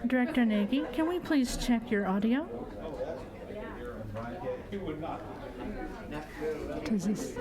Director Nagy, can we please check your audio? Does this...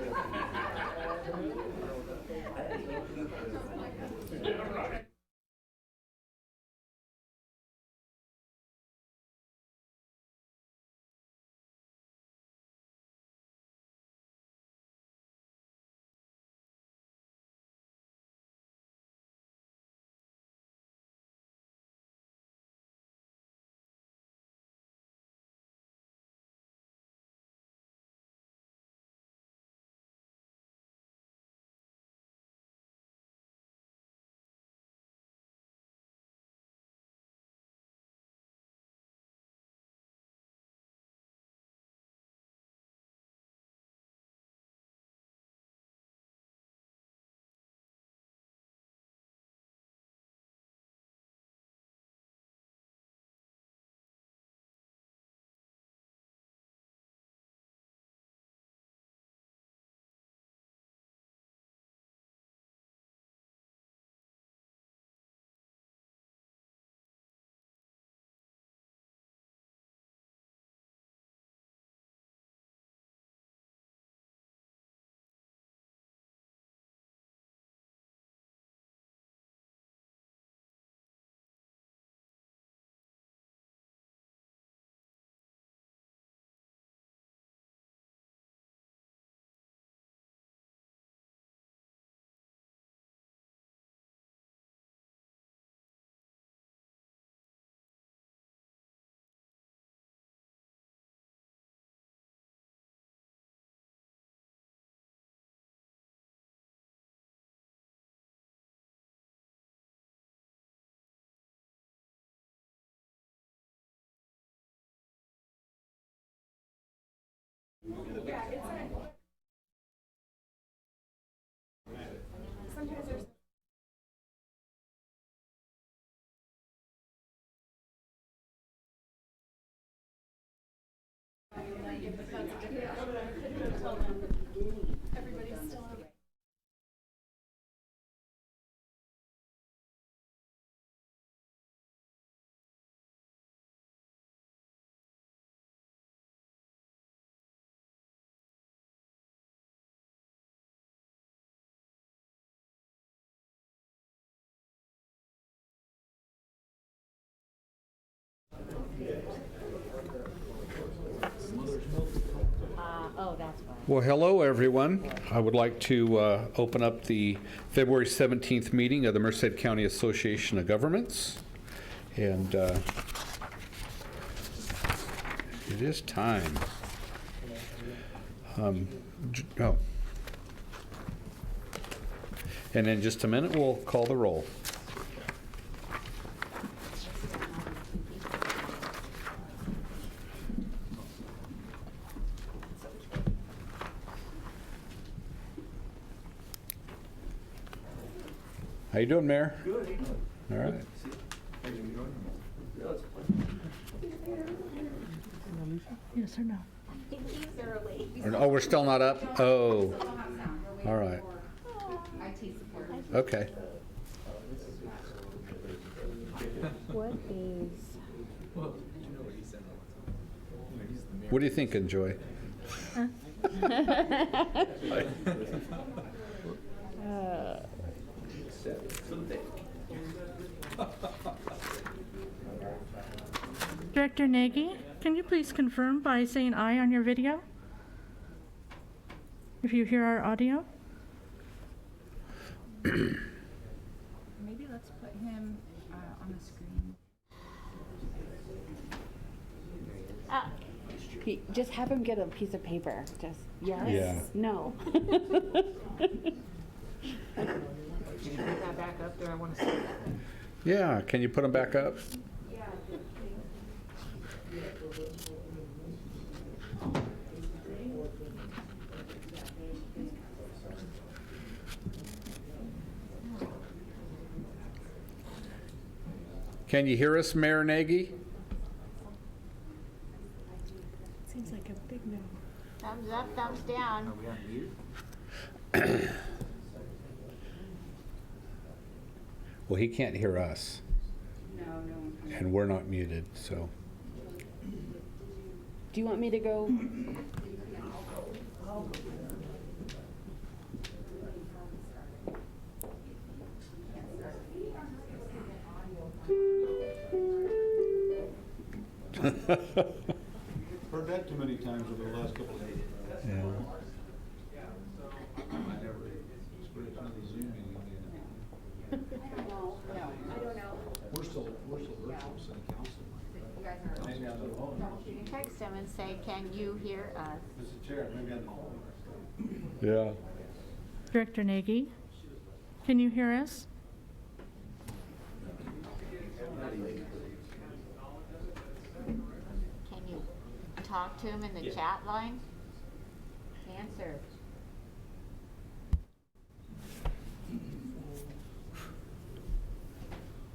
Well, hello, everyone. I would like to open up the February 17th meeting of the Merced County Association of Governments. And it is time. And in just a minute, we'll call the roll. How you doing, Mayor? Good. All right. Yes or no? Oh, we're still not up? Oh, all right. Okay. What is... What are you thinking, Joy? Director Nagy, can you please confirm by saying aye on your video? If you hear our audio? Maybe let's put him on the screen. Just have him get a piece of paper. Just yes, Yeah. no. Can you put that back up there? I want to see that. Yeah, can you put them back up? Can you hear us, Mayor Nagy? Seems like a big no. Thumbs up, thumbs down. Are we on mute? Well, he can't hear us. And we're not muted, so. Do you want me to go? Heard that too many times over the last couple of days. Yeah. I never experienced another Zoom meeting again. No, I don't know. We're still virtual city council. Maybe on the phone. You can text him and say, can you hear us? Mr. Chair, maybe on the phone. Yeah. Director Nagy, can you hear us? Can you talk to him in the chat line? Answer.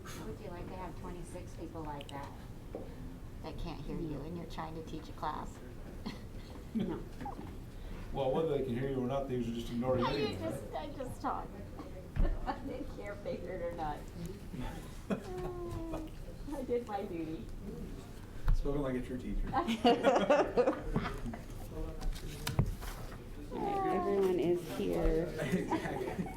How would you like to have 26 people like that can't hear you and you're trying to teach a class? No. Well, whether they can hear you or not, they usually just ignore you anyway. I just talk. I didn't care if they heard or not. I did my duty. Spoken like a true teacher. All right, everyone is here.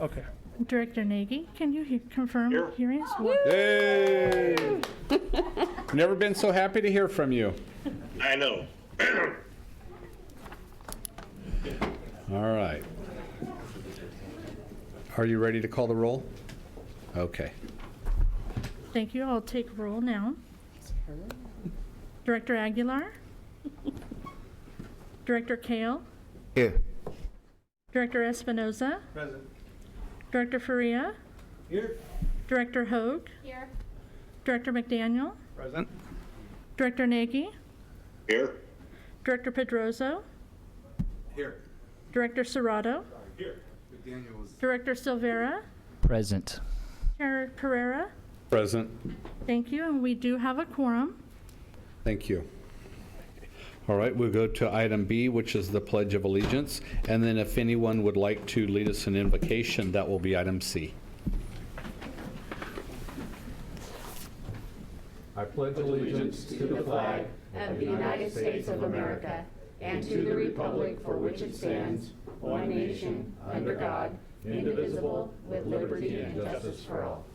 Okay. Director Nagy, can you confirm hearing us? Hey! Never been so happy to hear from you. I know. All right. Are you ready to call the roll? Okay. Thank you. I'll take roll now. Director Aguilar? Director Kale? Here. Director Espinoza? Present. Director Faria? Here. Director Hoag? Here. Director McDaniel? Present. Director Nagy? Here. Director Pedroso? Here. Director Serrato? Here. McDaniel was. Director Silvera? Present. Chair Pereira? Present. Thank you, and we do have a quorum. Thank you. All right, we'll go to item B, which is the Pledge of Allegiance. And then if anyone would like to lead us in invocation, that will be item C. I pledge allegiance to the flag of the United States of America, and to the republic for which it stands, one nation, under God, indivisible, with liberty and justice for all.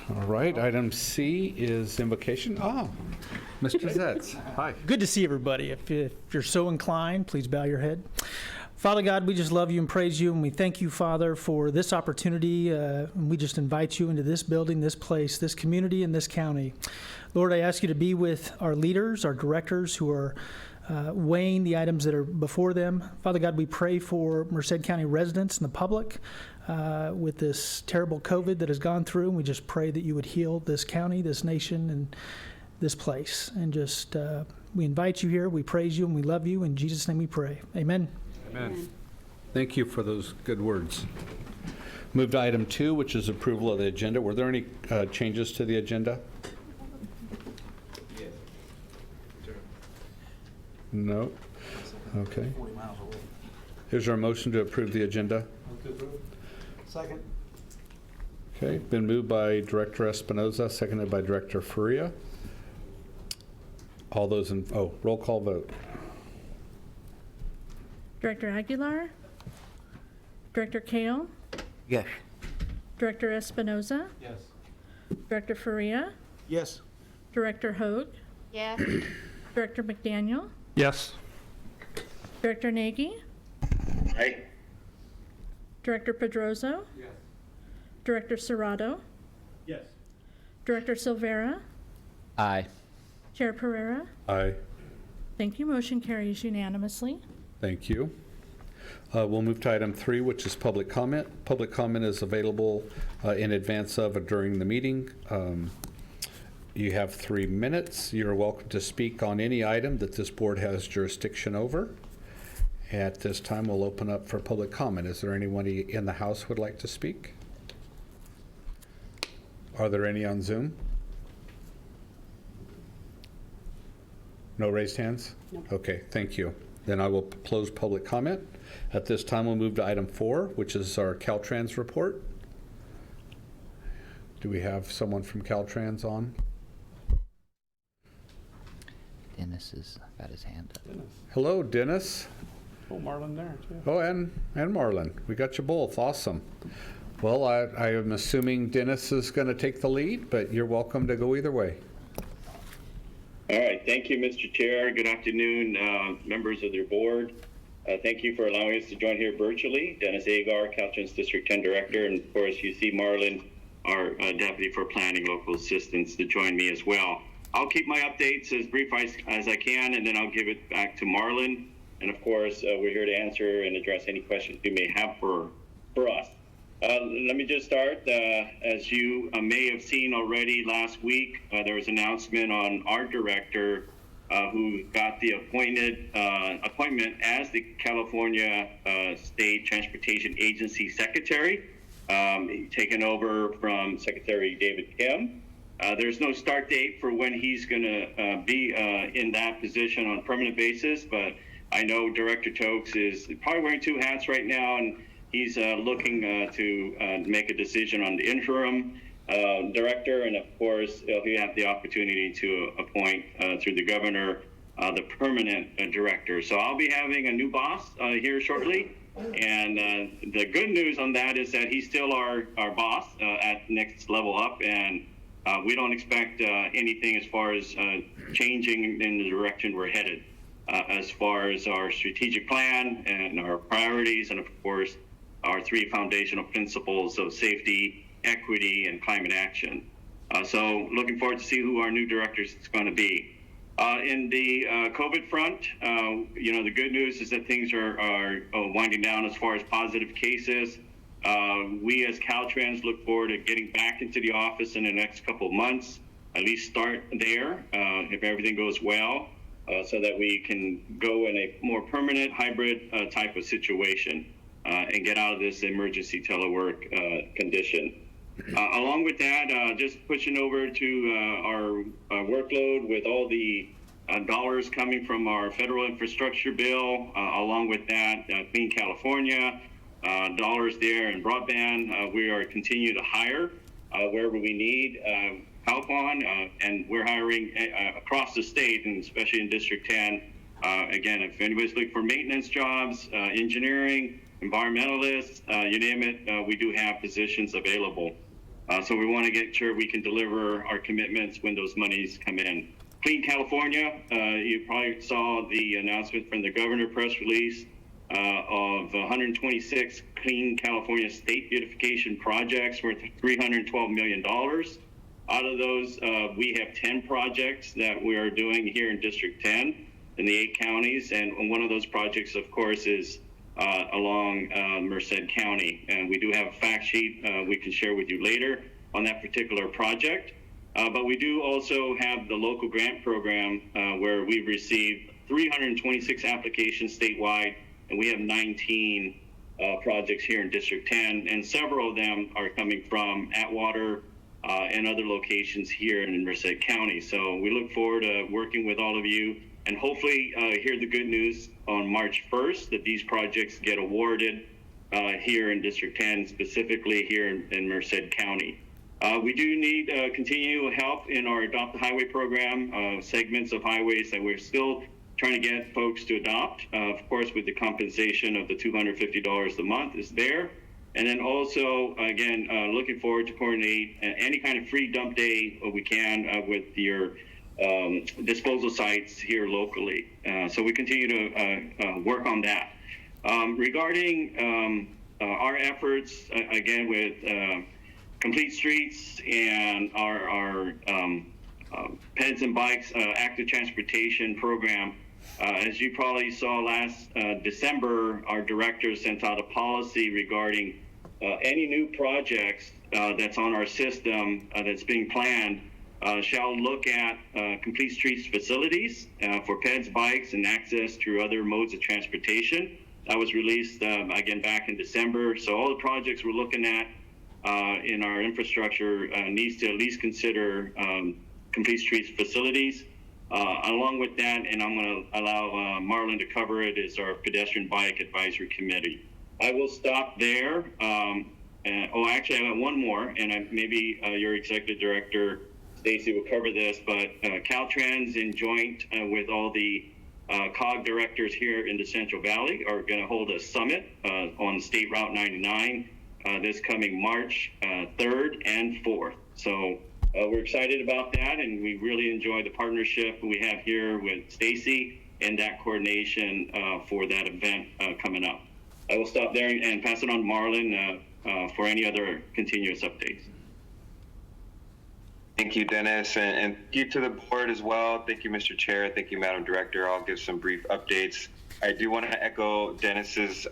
All right, item C is invocation. Oh, Mr. Zetz, hi. Good to see everybody. If you're so inclined, please bow your head. Father God, we just love you and praise you, and we thank you, Father, for this opportunity. And we just invite you into this building, this place, this community, and this county. Lord, I ask you to be with our leaders, our directors who are weighing the items that are before them. Father God, we pray for Merced County residents and the public with this terrible COVID that has gone through. And we just pray that you would heal this county, this nation, and this place. And just we invite you here. We praise you and we love you. In Jesus' name we pray. Amen. Amen. Thank you for those good words. Move to item 2, which is approval of the agenda. Were there any changes to the agenda? No? Okay. 40 miles away. Is there a motion to approve the agenda? Second. Okay, been moved by Director Espinoza, seconded by Director Faria. All those in, roll call vote. Director Aguilar? Director Kale? Yes. Director Espinoza? Yes. Director Faria? Yes. Director Hoag? Yes. Director McDaniel? Yes. Director Nagy? Aye. Director Pedroso? Yes. Director Serrato? Yes. Director Silvera? Aye. Chair Pereira? Aye. Thank you. Motion carries unanimously. Thank you. We'll move to item 3, which is public comment. Public comment is available in advance of or during the meeting. You have 3 minutes. You're welcome to speak on any item that this board has jurisdiction over. At this time, we'll open up for public comment. Is there anyone in the house who would like to speak? Are there any on Zoom? No raised hands? No. Okay, thank you. Then I will close public comment. At this time, we'll move to item 4, which is our Caltrans report. Do we have someone from Caltrans on? Dennis has got his hand up. Hello, Dennis. Oh, Marlon there, too. Oh, and Marlon. We got you both. Awesome. Well, I am assuming Dennis is going to take the lead, but you're welcome to go either way. All right. Thank you, Mr. Chair. Good afternoon, members of your board. Thank you for allowing us to join here virtually. Dennis Agar, Caltrans District 10 Director, and of course, you see Marlon, our Deputy for Planning Local Assistance, to join me as well. I'll keep my updates as brief as I can, and then I'll give it back to Marlon. And of course, we're here to answer and address any questions you may have for us. Let me just start. As you may have seen already last week, there was an announcement on our director who got the appointment as the California State Transportation Agency Secretary, taken over from Secretary David Kim. There's no start date for when he's going to be in that position on a permanent basis, but I know Director Tokes is probably wearing 2 hats right now, and he's looking to make a decision on the interim director, and of course, he'll have the opportunity to appoint through the governor the permanent director. So I'll be having a new boss here shortly, and the good news on that is that he's still our boss at Next Level Up, and we don't expect anything as far as changing in the direction we're headed. As far as our strategic plan and our priorities, and of course, our 3 foundational principles of safety, equity, and climate action. So looking forward to see who our new director is going to be. In the COVID front, the good news is that things are winding down as far as positive cases. We as Caltrans look forward to getting back into the office in the next couple of months, at least start there if everything goes well. So that we can go in a more permanent hybrid type of situation and get out of this emergency telework condition. Along with that, just pushing over to our workload with all the dollars coming from our federal infrastructure bill, along with that, Clean California, dollars there in broadband. We are continuing to hire wherever we need help on, and we're hiring across the state, and especially in District 10. Again, if anybody's looking for maintenance jobs, engineering, environmentalists, you name it, we do have positions available. So we want to get sure we can deliver our commitments when those monies come in. Clean California, you probably saw the announcement from the governor press release of 126 Clean California state beautification projects worth $312 million. Out of those, we have 10 projects that we are doing here in District 10 in the 8 counties. And one of those projects, of course, is along Merced County. And we do have a fact sheet we can share with you later on that particular project. But we do also have the local grant program where we've received 326 applications statewide, and we have 19 projects here in District 10. And several of them are coming from Atwater, and other locations here in Merced County. So we look forward to working with all of you and hopefully hear the good news on March 1st that these projects get awarded here in District 10, specifically here in Merced County. We do need continual help in our Adopt a Highway program, segments of highways that we're still trying to get folks to adopt. Of course, with the compensation of the $250 a month is there. And then also, again, looking forward to coordinate any kind of free dump day we can with your disposal sites here locally. So we continue to work on that. Regarding our efforts, again, with Complete Streets and our Peds and Bikes active transportation program, as you probably saw last December, our director sent out a policy regarding any new projects that's on our system that's being planned shall look at Complete Streets facilities for peds, bikes, and access through other modes of transportation. That was released again back in December. So all the projects we're looking at in our infrastructure needs to at least consider Complete Streets facilities. Along with that, and I'm going to allow Marlon to cover it, is our Pedestrian Bike Advisory Committee. I will stop there. Actually, I got one more, and maybe your executive director, Stacy, will cover this, but Caltrans, in joint with all the COG directors here in the Central Valley, are going to hold a summit on State Route 99 this coming March 3rd and 4th. So we're excited about that, and we really enjoy the partnership we have here with Stacy and that coordination for that event coming up. I will stop there and pass it on to Marlon for any other continuous updates. Thank you, Dennis, and thank you to the board as well. Thank you, Mr. Chair. Thank you, Madam Director. I'll give some brief updates. I do want to echo Dennis's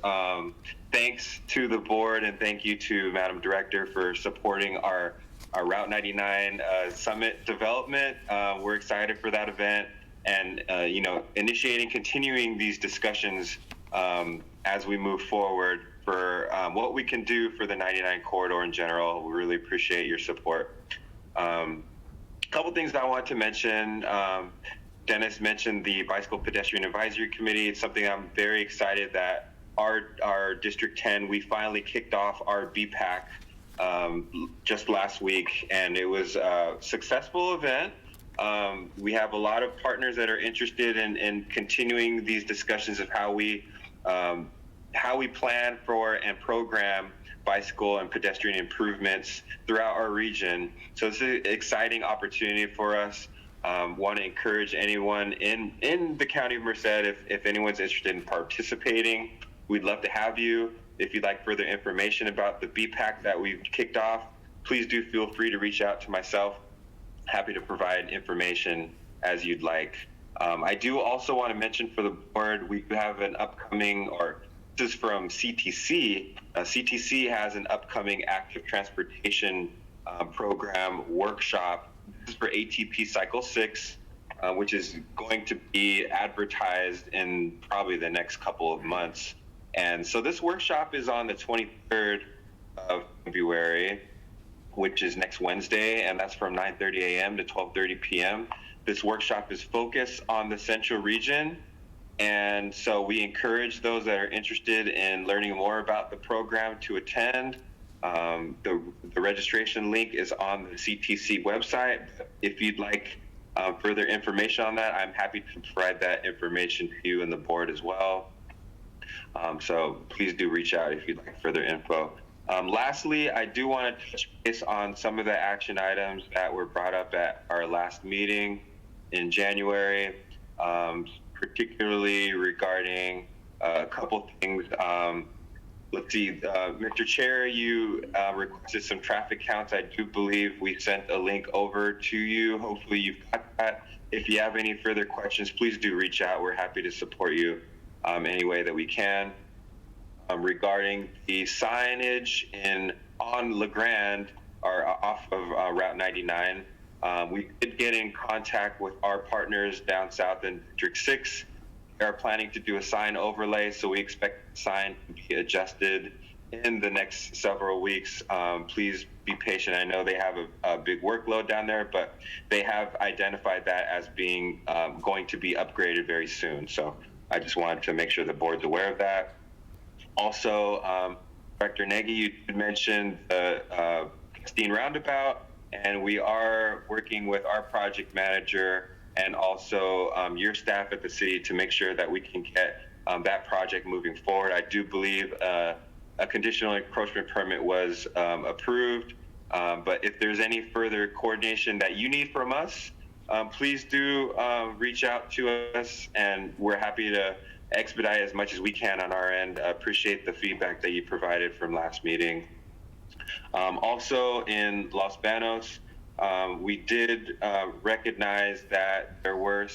thanks to the board, and thank you to Madam Director for supporting our Route 99 Summit development. We're excited for that event, and continuing these discussions as we move forward for what we can do for the 99 corridor in general. We really appreciate your support. A couple things I want to mention. Dennis mentioned the Bicycle Pedestrian Advisory Committee. It's something I'm very excited that our District 10, we finally kicked off our BPAC just last week, and it was a successful event. We have a lot of partners that are interested in continuing these discussions of how we plan for and program bicycle and pedestrian improvements throughout our region. So it's an exciting opportunity for us. Want to encourage anyone in the County of Merced, if anyone's interested in participating, we'd love to have you. If you'd like further information about the BPAC that we've kicked off, please do feel free to reach out to myself. Happy to provide information as you'd like. I do also want to mention for the board, we have an upcoming, or this is from CTC. CTC has an upcoming active transportation program workshop. This is for ATP Cycle 6, which is going to be advertised in probably the next couple of months. And so this workshop is on the 23rd of February, which is next Wednesday, and that's from 9:30 a.m. to 12:30 p.m. This workshop is focused on the Central Region, and so we encourage those that are interested in learning more about the program to attend. The registration link is on the CTC website. If you'd like further information on that, I'm happy to provide that information to you and the board as well. So please do reach out if you'd like further info. Lastly, I do want to touch base on some of the action items that were brought up at our last meeting in January, particularly regarding a couple things. Let's see, Mr. Chair, you requested some traffic counts. I do believe we sent a link over to you. Hopefully you've got that. If you have any further questions, please do reach out. We're happy to support you any way that we can. Regarding the signage on LeGrand, or off of Route 99, we did get in contact with our partners down south in District 6. They are planning to do a sign overlay, so we expect the sign to be adjusted in the next several weeks. Please be patient. I know they have a big workload down there, but they have identified that as being going to be upgraded very soon. So I just wanted to make sure the board's aware of that. Also, Director Nagy, you did mention the Christine Roundabout, and we are working with our project manager and also your staff at the city to make sure that we can get that project moving forward. I do believe a conditional encroachment permit was approved, but if there's any further coordination that you need from us, please do reach out to us, and we're happy to expedite as much as we can on our end. Appreciate the feedback that you provided from last meeting. Also in Los Banos, we did recognize that there were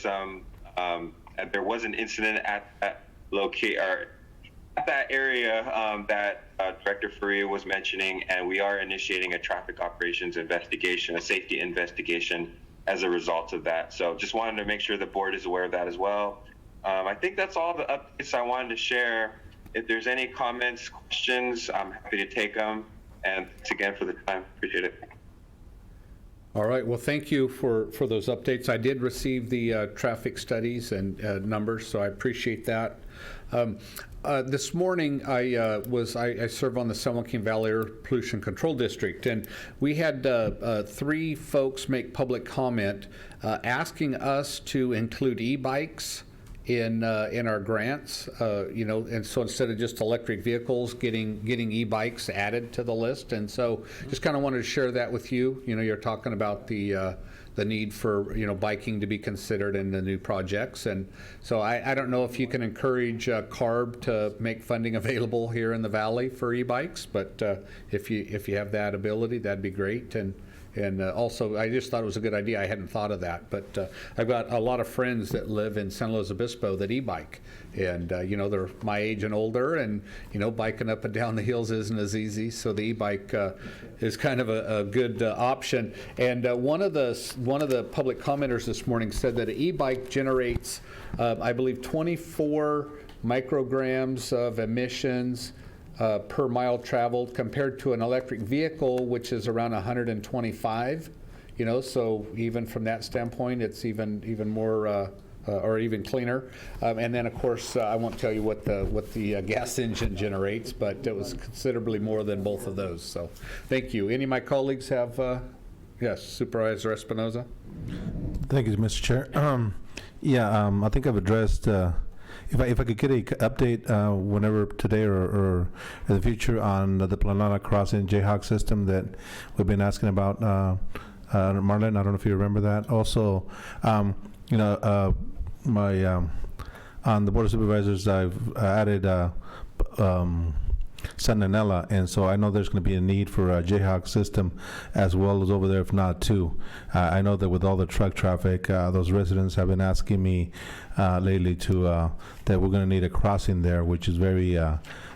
there was an incident at that area that Director Faria was mentioning, and we are initiating a traffic operations investigation, a safety investigation as a result of that. So just wanted to make sure the board is aware of that as well. I think that's all the updates I wanted to share. If there's any comments, questions, I'm happy to take them. And thanks again for the time. Appreciate it. All right, well, thank you for those updates. I did receive the traffic studies and numbers, so I appreciate that. This morning, I serve on the San Joaquin Valley Air Pollution Control District, and we had 3 folks make public comment asking us to include e-bikes in our grants, and so instead of just electric vehicles, getting e-bikes added to the list. And so just kind of wanted to share that with you. You're talking about the need for, biking to be considered in the new projects. And so I don't know if you can encourage CARB to make funding available here in the Valley for e-bikes, but if you have that ability, that'd be great. And also, I just thought it was a good idea. I hadn't thought of that. But I've got a lot of friends that live in San Luis Obispo that e-bike. And, they're my age and older. And, biking up and down the hills isn't as easy. So the e-bike is kind of a good option. And one of the public commenters this morning said that an e-bike generates, I believe, 24 micrograms of emissions per mile traveled, compared to an electric vehicle, which is around 125. So even from that standpoint, it's even more or even cleaner. And then, of course, I won't tell you what the gas engine generates, but it was considerably more than both of those. So thank you. Any of my colleagues have? Yes, Supervisor Espinoza. Thank you, Mr. Chair. I think I've addressed. If I could get an update whenever today or in the future on the Planada Crossing Jayhawk system that we've been asking about, Marlon, I don't know if you remember that. Also, my on the Board of Supervisors, I've added Santanella, and so I know there's going to be a need for a Jayhawk system as well as over there, if not 2. I know that with all the truck traffic, those residents have been asking me lately that we're going to need a crossing there, which is very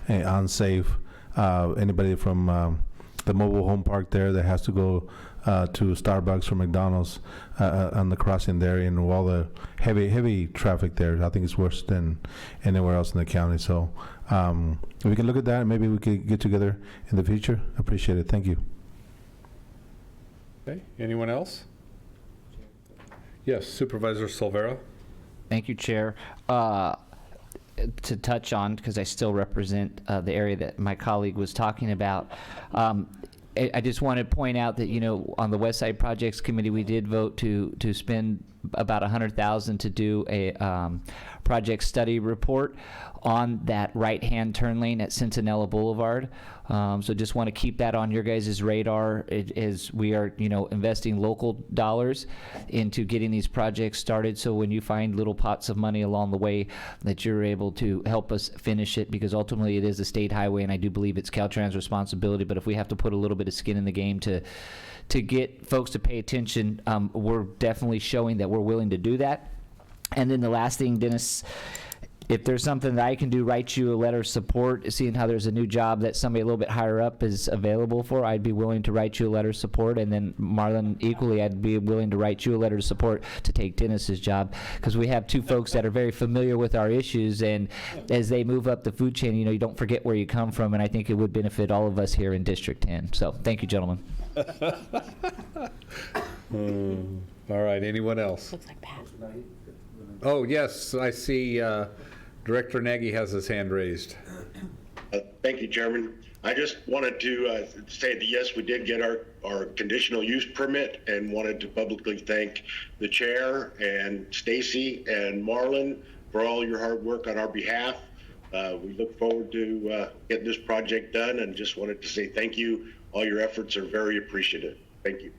unsafe. Anybody from the mobile home park there that has to go to Starbucks or McDonald's on the crossing there, and all the heavy traffic there, I think it's worse than anywhere else in the county. So if we can look at that, maybe we could get together in the future. Appreciate it. Thank you. Okay. Anyone else? Yes, Supervisor Silvera. Thank you, Chair. To touch on, because I still represent the area that my colleague was talking about, I just want to point out that, on the West Side Projects Committee, we did vote to spend about $100,000 to do a project study report on that right-hand turn lane at Centinela Boulevard. So just want to keep that on your guys' radar as we are, investing local dollars into getting these projects started. So when you find little pots of money along the way, that you're able to help us finish it, because ultimately it is a state highway, and I do believe it's Caltrans' responsibility. But if we have to put a little bit of skin in the game to get folks to pay attention, we're definitely showing that we're willing to do that. And then the last thing, Dennis, if there's something that I can do, write you a letter of support, seeing how there's a new job that somebody a little bit higher up is available for, I'd be willing to write you a letter of support. And then Marlon, equally, I'd be willing to write you a letter of support to take Dennis's job, because we have 2 folks that are very familiar with our issues, and as they move up the food chain, you don't forget where you come from, and I think it would benefit all of us here in District 10. So thank you, gentlemen. All right, anyone else? Looks like Pat. Oh, yes, I see Director Nagy has his hand raised. Thank you, Chairman. I just wanted to say that, yes, we did get our conditional use permit, and wanted to publicly thank the chair and Stacy and Marlon for all your hard work on our behalf. We look forward to getting this project done, and just wanted to say thank you. All your efforts are very appreciative. Thank you.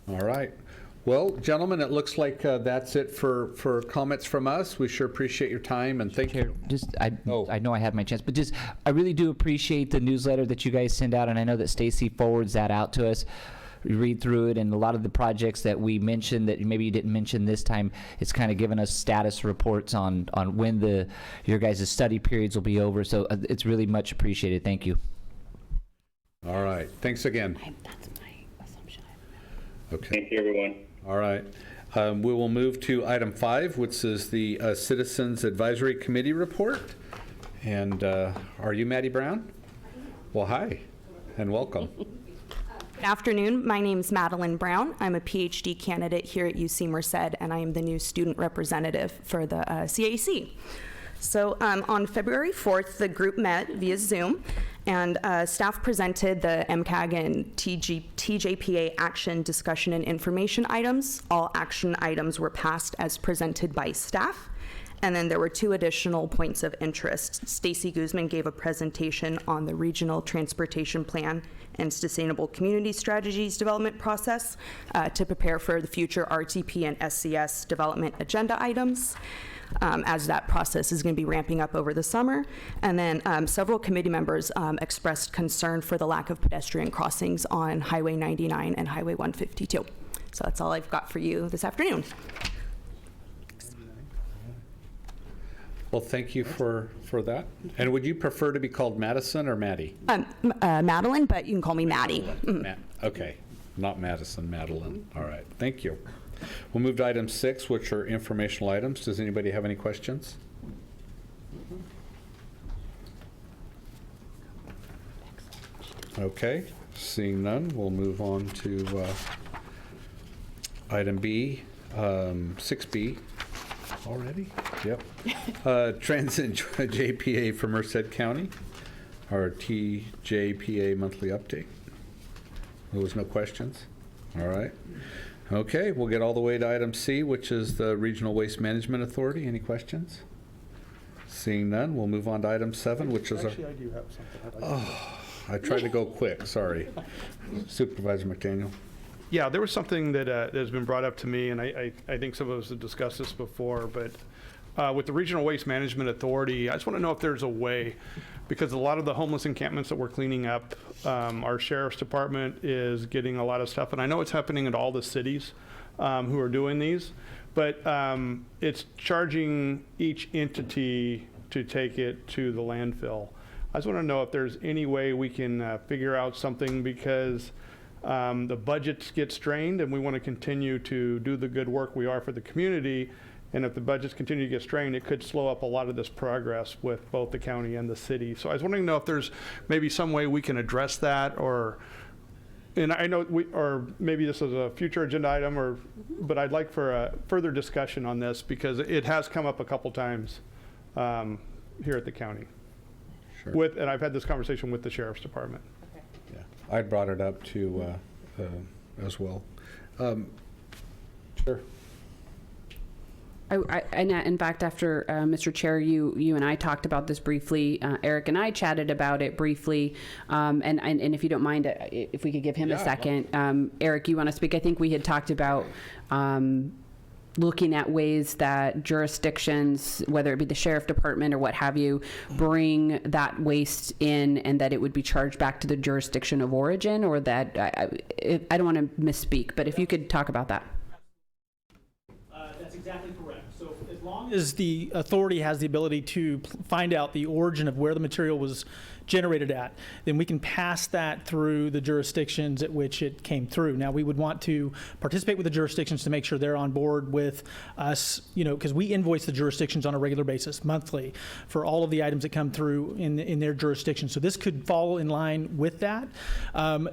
All right. Well, gentlemen, it looks like that's it for comments from us. We sure appreciate your time, and thank you. I know I had my chance, but I really do appreciate the newsletter that you guys send out, and I know that Stacy forwards that out to us. We read through it, and a lot of the projects that we mentioned that maybe you didn't mention this time, it's kind of given us status reports on when your guys' study periods will be over. So it's really much appreciated. Thank you. All right. Thanks again. That's my assumption. Okay. Thank you, everyone. All right. We will move to item 5, which is the Citizens Advisory Committee report. And are you Maddie Brown? Well, hi, and welcome. Good afternoon. My name is Madeline Brown. I'm a PhD candidate here at UC Merced, and I am the new student representative for the CAC. So on February 4th, the group met via Zoom, and staff presented the MCAG and TJPA action discussion and information items. All action items were passed as presented by staff. And then there were 2 additional points of interest. Stacy Guzman gave a presentation on the Regional Transportation Plan and Sustainable Community Strategies development process to prepare for the future RTP and SCS development agenda items, as that process is going to be ramping up over the summer. And then several committee members expressed concern for the lack of pedestrian crossings on Highway 99 and Highway 152. So that's all I've got for you this afternoon. Well, thank you for that. And would you prefer to be called Madison or Maddie? Madeline, but you can call me Maddie. Okay, not Madison, Madeline. All right, thank you. We'll move to item 6, which are informational items. Does anybody have any questions? Okay, seeing none, we'll move on to item B, 6B. Already? Yep. Transit JPA for Merced County, our TJPA monthly update. There was no questions? All right. Okay, we'll get all the way to item C, which is the Regional Waste Management Authority. Any questions? Seeing none, we'll move on to item 7, which is Actually, I do have something. Oh, I tried to go quick, sorry. Supervisor McDaniel. Yeah, there was something that has been brought up to me, and I think some of us have discussed this before, but with the Regional Waste Management Authority, I just want to know if there's a way, because a lot of the homeless encampments that we're cleaning up, our Sheriff's Department is getting a lot of stuff, and I know it's happening in all the cities who are doing these, but it's charging each entity to take it to the landfill. I just want to know if there's any way we can figure out something, because the budgets get strained, and we want to continue to do the good work we are for the community. And if the budgets continue to get strained, it could slow up a lot of this progress with both the county and the city. So I was wondering if there's maybe some way we can address that, and I know or maybe this is a future agenda item, but I'd like for a further discussion on this, because it has come up a couple times here at the county. Sure. And I've had this conversation with the Sheriff's Department. Yeah, I brought it up to as well. Sure. In fact, after Mr. Chair, you and I talked about this briefly. Eric and I chatted about it briefly, and if you don't mind, if we could give him a second. Eric, you want to speak? I think we had talked about looking at ways that jurisdictions, whether it be the Sheriff Department or what have you, bring that waste in, and that it would be charged back to the jurisdiction of origin, or that, I don't want to misspeak, but if you could talk about that. That's exactly correct. So as long as the authority has the ability to find out the origin of where the material was generated at, then we can pass that through the jurisdictions at which it came through. Now, we would want to participate with the jurisdictions to make sure they're on board with us, because we invoice the jurisdictions on a regular basis, monthly, for all of the items that come through in their jurisdiction. So this could fall in line with that.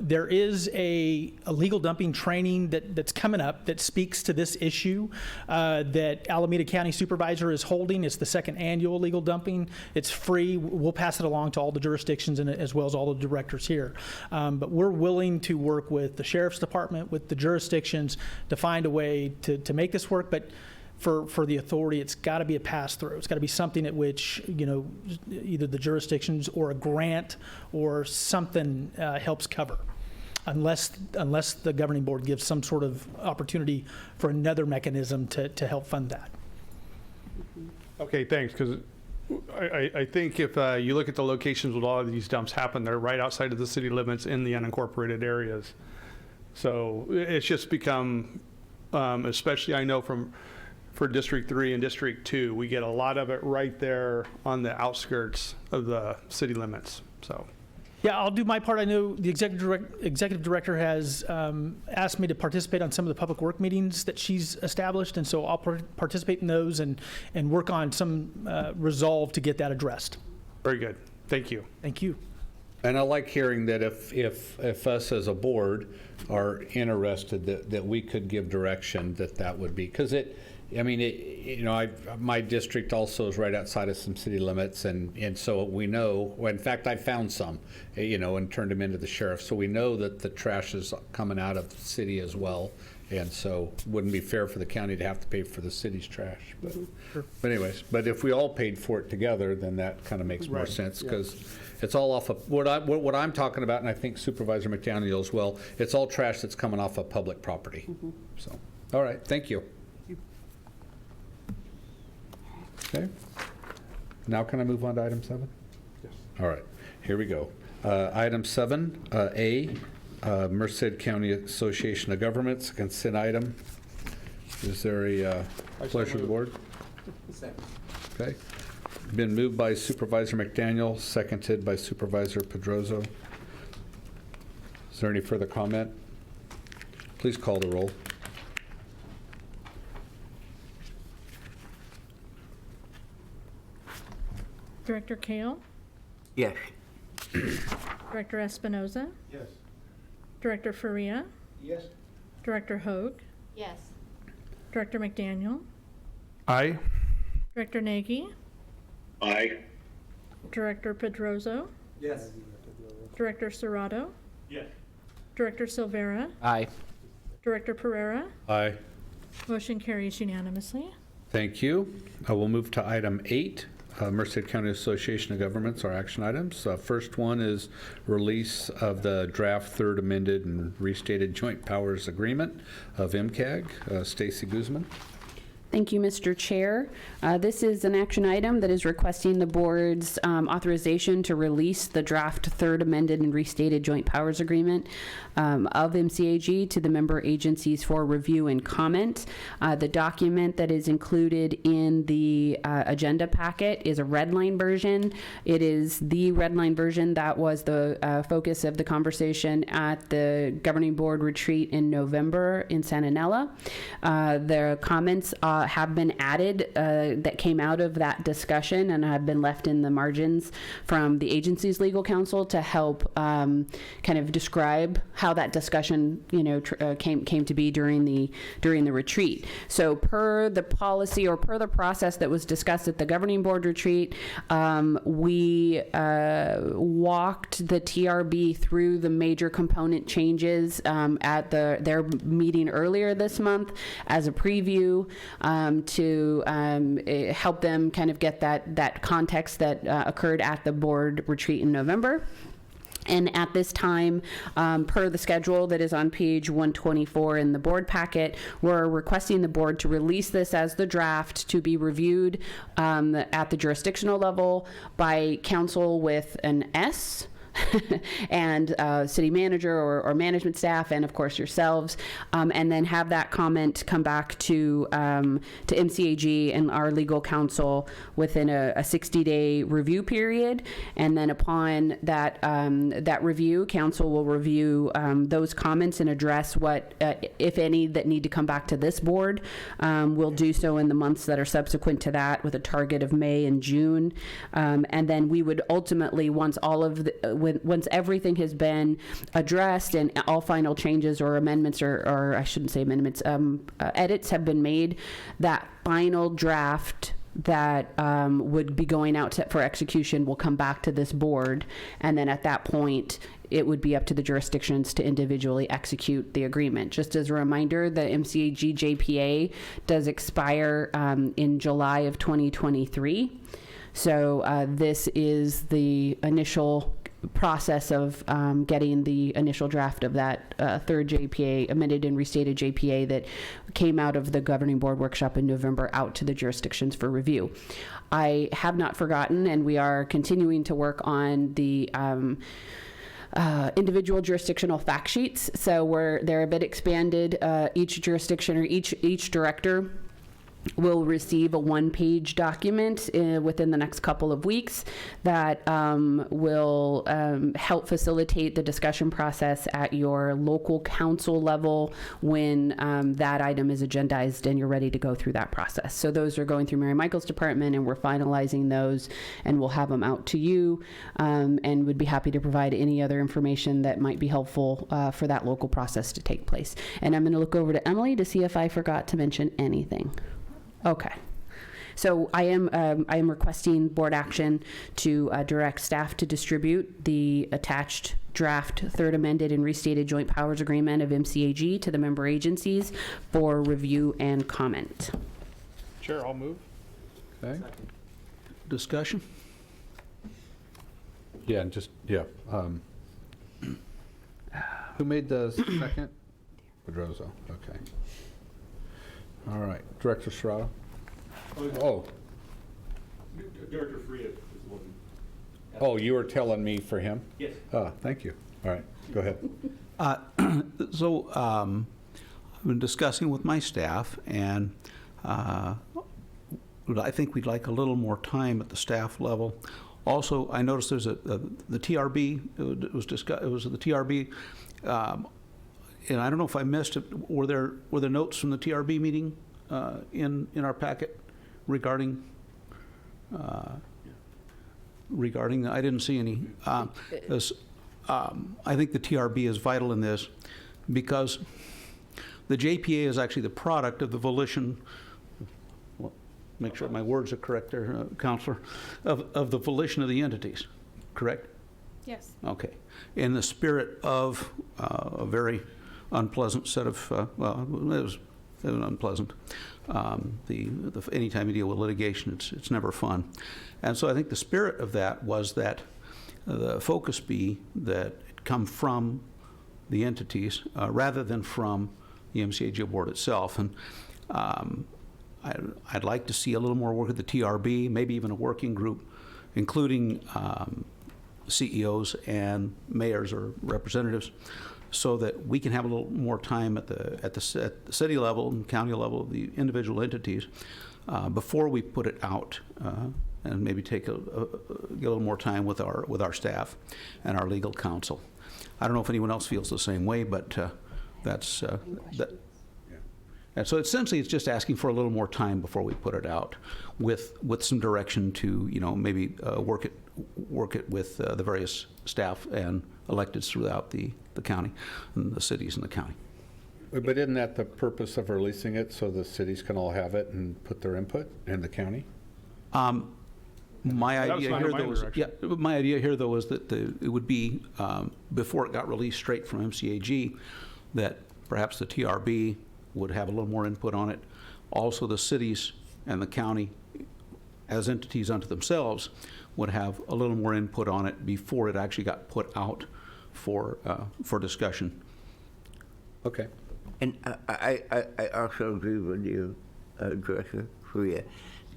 There is a legal dumping training that's coming up that speaks to this issue that Alameda County Supervisor is holding. It's the second annual legal dumping. It's free. We'll pass it along to all the jurisdictions and as well as all the directors here. But we're willing to work with the Sheriff's Department, with the jurisdictions, to find a way to make this work. But for the authority, it's got to be a pass-through. It's got to be something at which, either the jurisdictions or a grant or something helps cover. Unless the governing board gives some sort of opportunity for another mechanism to help fund that. Okay, thanks, because I think if you look at the locations where all of these dumps happen, they're right outside of the city limits in the unincorporated areas. So it's just become, especially I know for District 3 and District 2, we get a lot of it right there on the outskirts of the city limits. So. Yeah, I'll do my part. I know the executive director has asked me to participate on some of the public work meetings that she's established, and so I'll participate in those and work on some resolve to get that addressed. Very good. Thank you. Thank you. And I like hearing that if us as a board are interested, that we could give direction, that would be, because my district also is right outside of some city limits, and so we know, well, in fact, I found some, and turned them into the sheriff, so we know that the trash is coming out of the city as well, and so it wouldn't be fair for the county to have to pay for the city's trash. But anyways, but if we all paid for it together, then that kind of makes more sense, because it's all off of, what I'm talking about, and I think Supervisor McDaniel as well, it's all trash that's coming off of public property. So, all right, thank you. Okay. Now can I move on to item 7? Yes. All right, here we go. Item 7A, Merced County Association of Governments, consent item. Is there a pleasure of the board? Second. Okay. Been moved by Supervisor McDaniel, seconded by Supervisor Pedroso. Is there any further comment? Please call the roll. Director Kale, Yes. Director Espinoza, Yes. Director Faria, Yes. Director Hoag, Yes. Director McDaniel, Aye. Director Nagy, Aye. Director Pedroso, Yes. Director Serrato, Yes. Director Silvera, Aye. Director Pereira. Aye. Motion carries unanimously. Thank you. I will move to item 8, Merced County Association of Governments, our action items. First one is release of the draft third amended and restated joint powers agreement of MCAG. Stacy Guzman. Thank you, Mr. Chair. This is an action item that is requesting the board's authorization to release the draft third amended and restated joint powers agreement of MCAG to the member agencies for review and comment. The document that is included in the agenda packet is a red line version. It is the red line version that was the focus of the conversation at the governing board retreat in November in Santa Nella. The comments have been added that came out of that discussion and have been left in the margins from the agency's legal counsel to help kind of describe how that discussion, came to be during the retreat. So per the policy or per the process that was discussed at the governing board retreat, we walked the TRB through the major component changes at their meeting earlier this month as a preview. To help them kind of get that context that occurred at the board retreat in November. And at this time, per the schedule that is on page 124 in the board packet, we're requesting the board to release this as the draft to be reviewed at the jurisdictional level by council with an S. and city manager or management staff, and of course yourselves, and then have that comment come back to MCAG and our legal counsel within a 60-day review period. And then upon that review, council will review those comments and address what, if any, that need to come back to this board. We'll do so in the months that are subsequent to that, with a target of May and June. And then we would ultimately, once everything has been addressed and all final changes or amendments, or I shouldn't say amendments, edits have been made, that final draft that would be going out for execution will come back to this board. And then at that point, it would be up to the jurisdictions to individually execute the agreement. Just as a reminder, the MCAG JPA does expire in July of 2023. So this is the initial process of getting the initial draft of that third JPA, amended and restated JPA, that came out of the governing board workshop in November out to the jurisdictions for review. I have not forgotten, and we are continuing to work on the individual jurisdictional fact sheets. So they're a bit expanded. Each jurisdiction or each director will receive a one-page document within the next couple of weeks that will help facilitate the discussion process at your local council level when that item is agendized and you're ready to go through that process. So those are going through Mary Michael's department, and we're finalizing those, and we'll have them out to you, and would be happy to provide any other information that might be helpful for that local process to take place. And I'm going to look over to Emily to see if I forgot to mention anything. Okay. So I am requesting board action to direct staff to distribute the attached draft third amended and restated joint powers agreement of MCAG to the member agencies for review and comment. Chair, I'll move. Okay. Discussion? Yeah, and just, yeah. Who made the second? Pedroso, okay. All right, Director Serrato? Oh. Director Freya is the one. Oh, you were telling me for him? Yes. Thank you. All right, go ahead. So I've been discussing with my staff, and I think we'd like a little more time at the staff level. Also, I noticed there's the TRB. It was discussed. It was the TRB, and I don't know if I missed it. Were there notes from the TRB meeting in our packet regarding? I didn't see any. I think the TRB is vital in this because the JPA is actually the product of the volition. Make sure my words are correct there, Counselor, of the volition of the entities, correct? Yes. Okay. In the spirit of a very unpleasant set of, well, it was unpleasant. Anytime you deal with litigation, it's never fun. And so I think the spirit of that was that the focus be that it come from the entities rather than from the MCAG board itself. And I'd like to see a little more work at the TRB, maybe even a working group, including CEOs and mayors or representatives, so that we can have a little more time at the city level and county level of the individual entities before we put it out, and maybe take get a little more time with our staff and our legal counsel. I don't know if anyone else feels the same way, but that's that. And so essentially, it's just asking for a little more time before we put it out, with some direction to maybe work it with the various staff and electeds throughout the county and the cities in the county. But isn't that the purpose of releasing it, so the cities can all have it and put their input in the county? My idea here, though, is that it would be before it got released straight from MCAG, that perhaps the TRB would have a little more input on it. Also, the cities and the county, as entities unto themselves, would have a little more input on it before it actually got put out for discussion. Okay. And I also agree with you, Director Freya,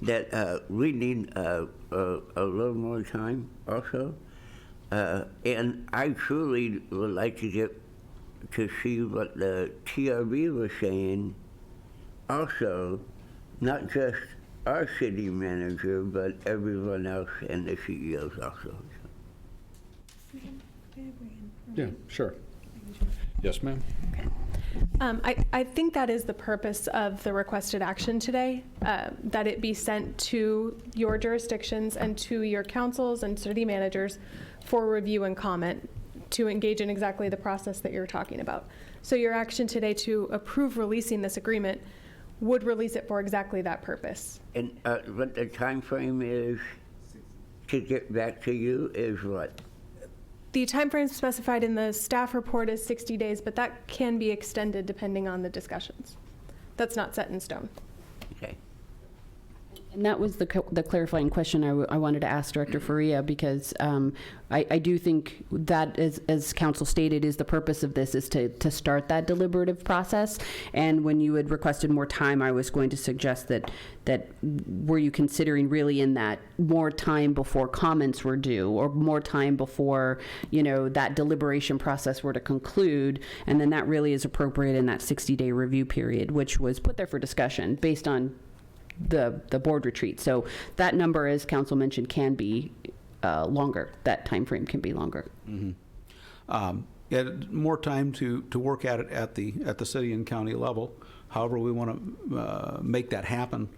that we need a little more time also. And I truly would like to get to see what the TRB was saying also, not just our city manager, but everyone else and the CEOs also. Yeah, sure. Yes, ma'am. I think that is the purpose of the requested action today, that it be sent to your jurisdictions and to your councils and city managers for review and comment, to engage in exactly the process that you're talking about. So your action today to approve releasing this agreement would release it for exactly that purpose. And what the time frame is to get back to you is what? The time frame specified in the staff report is 60 days, but that can be extended depending on the discussions. That's not set in stone. Okay. And that was the clarifying question I wanted to ask Director Faria, because I do think that, as Council stated, is the purpose of this, is to start that deliberative process. And when you had requested more time, I was going to suggest that were you considering really in that more time before comments were due, or more time before that deliberation process were to conclude, and then that really is appropriate in that 60-day review period, which was put there for discussion based on the board retreat. So that number, as council mentioned, can be longer. That time frame can be longer. Yeah, more time to work at it at the city and county level. However we want to make that happen,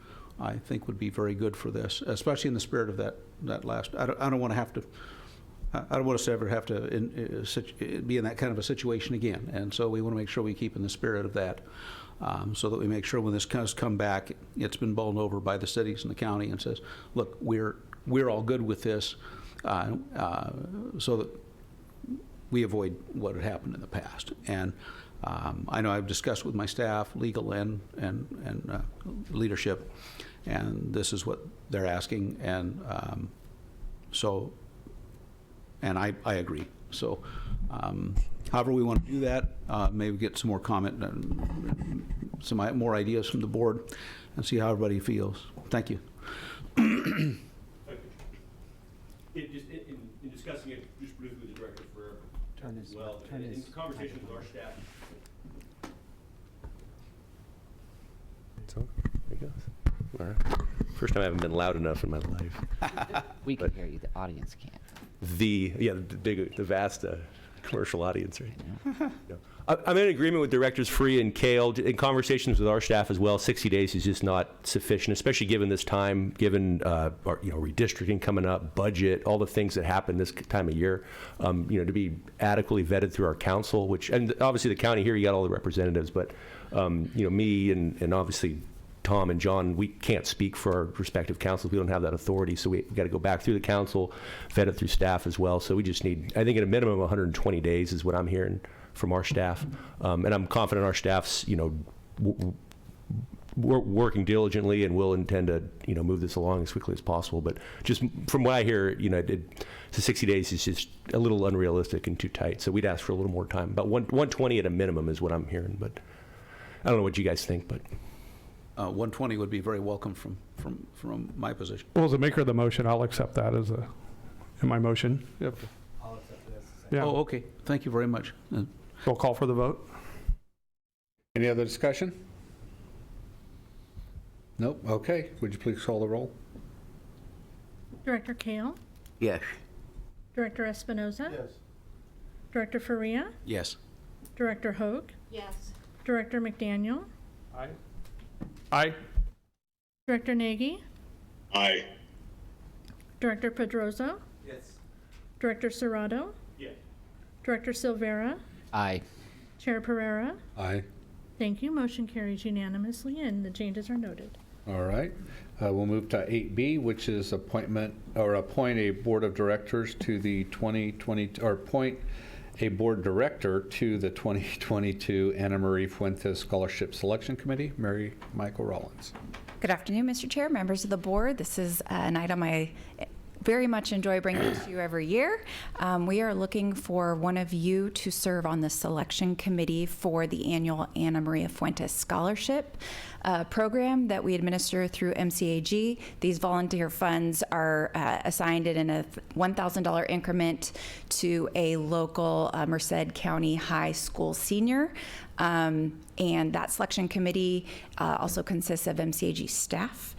I think would be very good for this, especially in the spirit of that last. I don't want to have to. I don't want us to ever have to be in that kind of a situation again. And so we want to make sure we keep in the spirit of that, so that we make sure when this has come back, it's been bowled over by the cities and the county and says, look, we're all good with this, so that we avoid what had happened in the past. And I know I've discussed with my staff, legal and leadership, and this is what they're asking. And and I agree. So however we want to do that, maybe get some more comment and some more ideas from the board and see how everybody feels. Thank you. In discussing it just briefly with the director as well, in conversation with our staff. So, there it goes. All right. First time I haven't been loud enough in my life. We can hear you, the audience can't. The vast commercial audience, right? No. I'm in agreement with Directors Free and Kale. In conversations with our staff as well, 60 days is just not sufficient, especially given this time, given redistricting coming up, budget, all the things that happen this time of year. To be adequately vetted through our council, and obviously the county here, you got all the representatives, but me and obviously Tom and John, we can't speak for our respective councils. We don't have that authority, so we got to go back through the council, vet it through staff as well. So we just need, I think, at a minimum, 120 days is what I'm hearing from our staff, and I'm confident our staff's, working diligently and will intend to, move this along as quickly as possible. But just from what I hear, the 60 days is just a little unrealistic and too tight. So we'd ask for a little more time. But 120 at a minimum is what I'm hearing. But I don't know what you guys think, but. 120 would be very welcome from my position. Well, as a maker of the motion, I'll accept that in my motion. Yep. I'll accept this. Yeah. Oh, okay. Thank you very much. We'll call for the vote. Any other discussion? Nope. Okay. Would you please call the roll? Director Kale? Yes. Director Espinoza? Yes. Director Faria? Yes. Director Hogue? Yes. Director McDaniel? Aye. Aye. Director Nagy? Aye. Director Pedroso? Yes. Director Serrato? Yes. Director Silvera? Aye. Chair Pereira? Aye. Thank you. Motion carries unanimously, and the changes are noted. All right. We'll move to 8B, which is appoint a board of directors to the 2020, or appoint a board director to the 2022 Ana Marie Fuentes Scholarship Selection Committee. Mary Michael Rollins. Good afternoon, Mr. Chair, members of the board. This is an item I very much enjoy bringing to you every year. We are looking for one of you to serve on the selection committee for the annual Ana Maria Fuentes Scholarship program that we administer through MCAG. These volunteer funds are assigned in a $1,000 increment to a local Merced County high school senior. And that selection committee also consists of MCAG staff,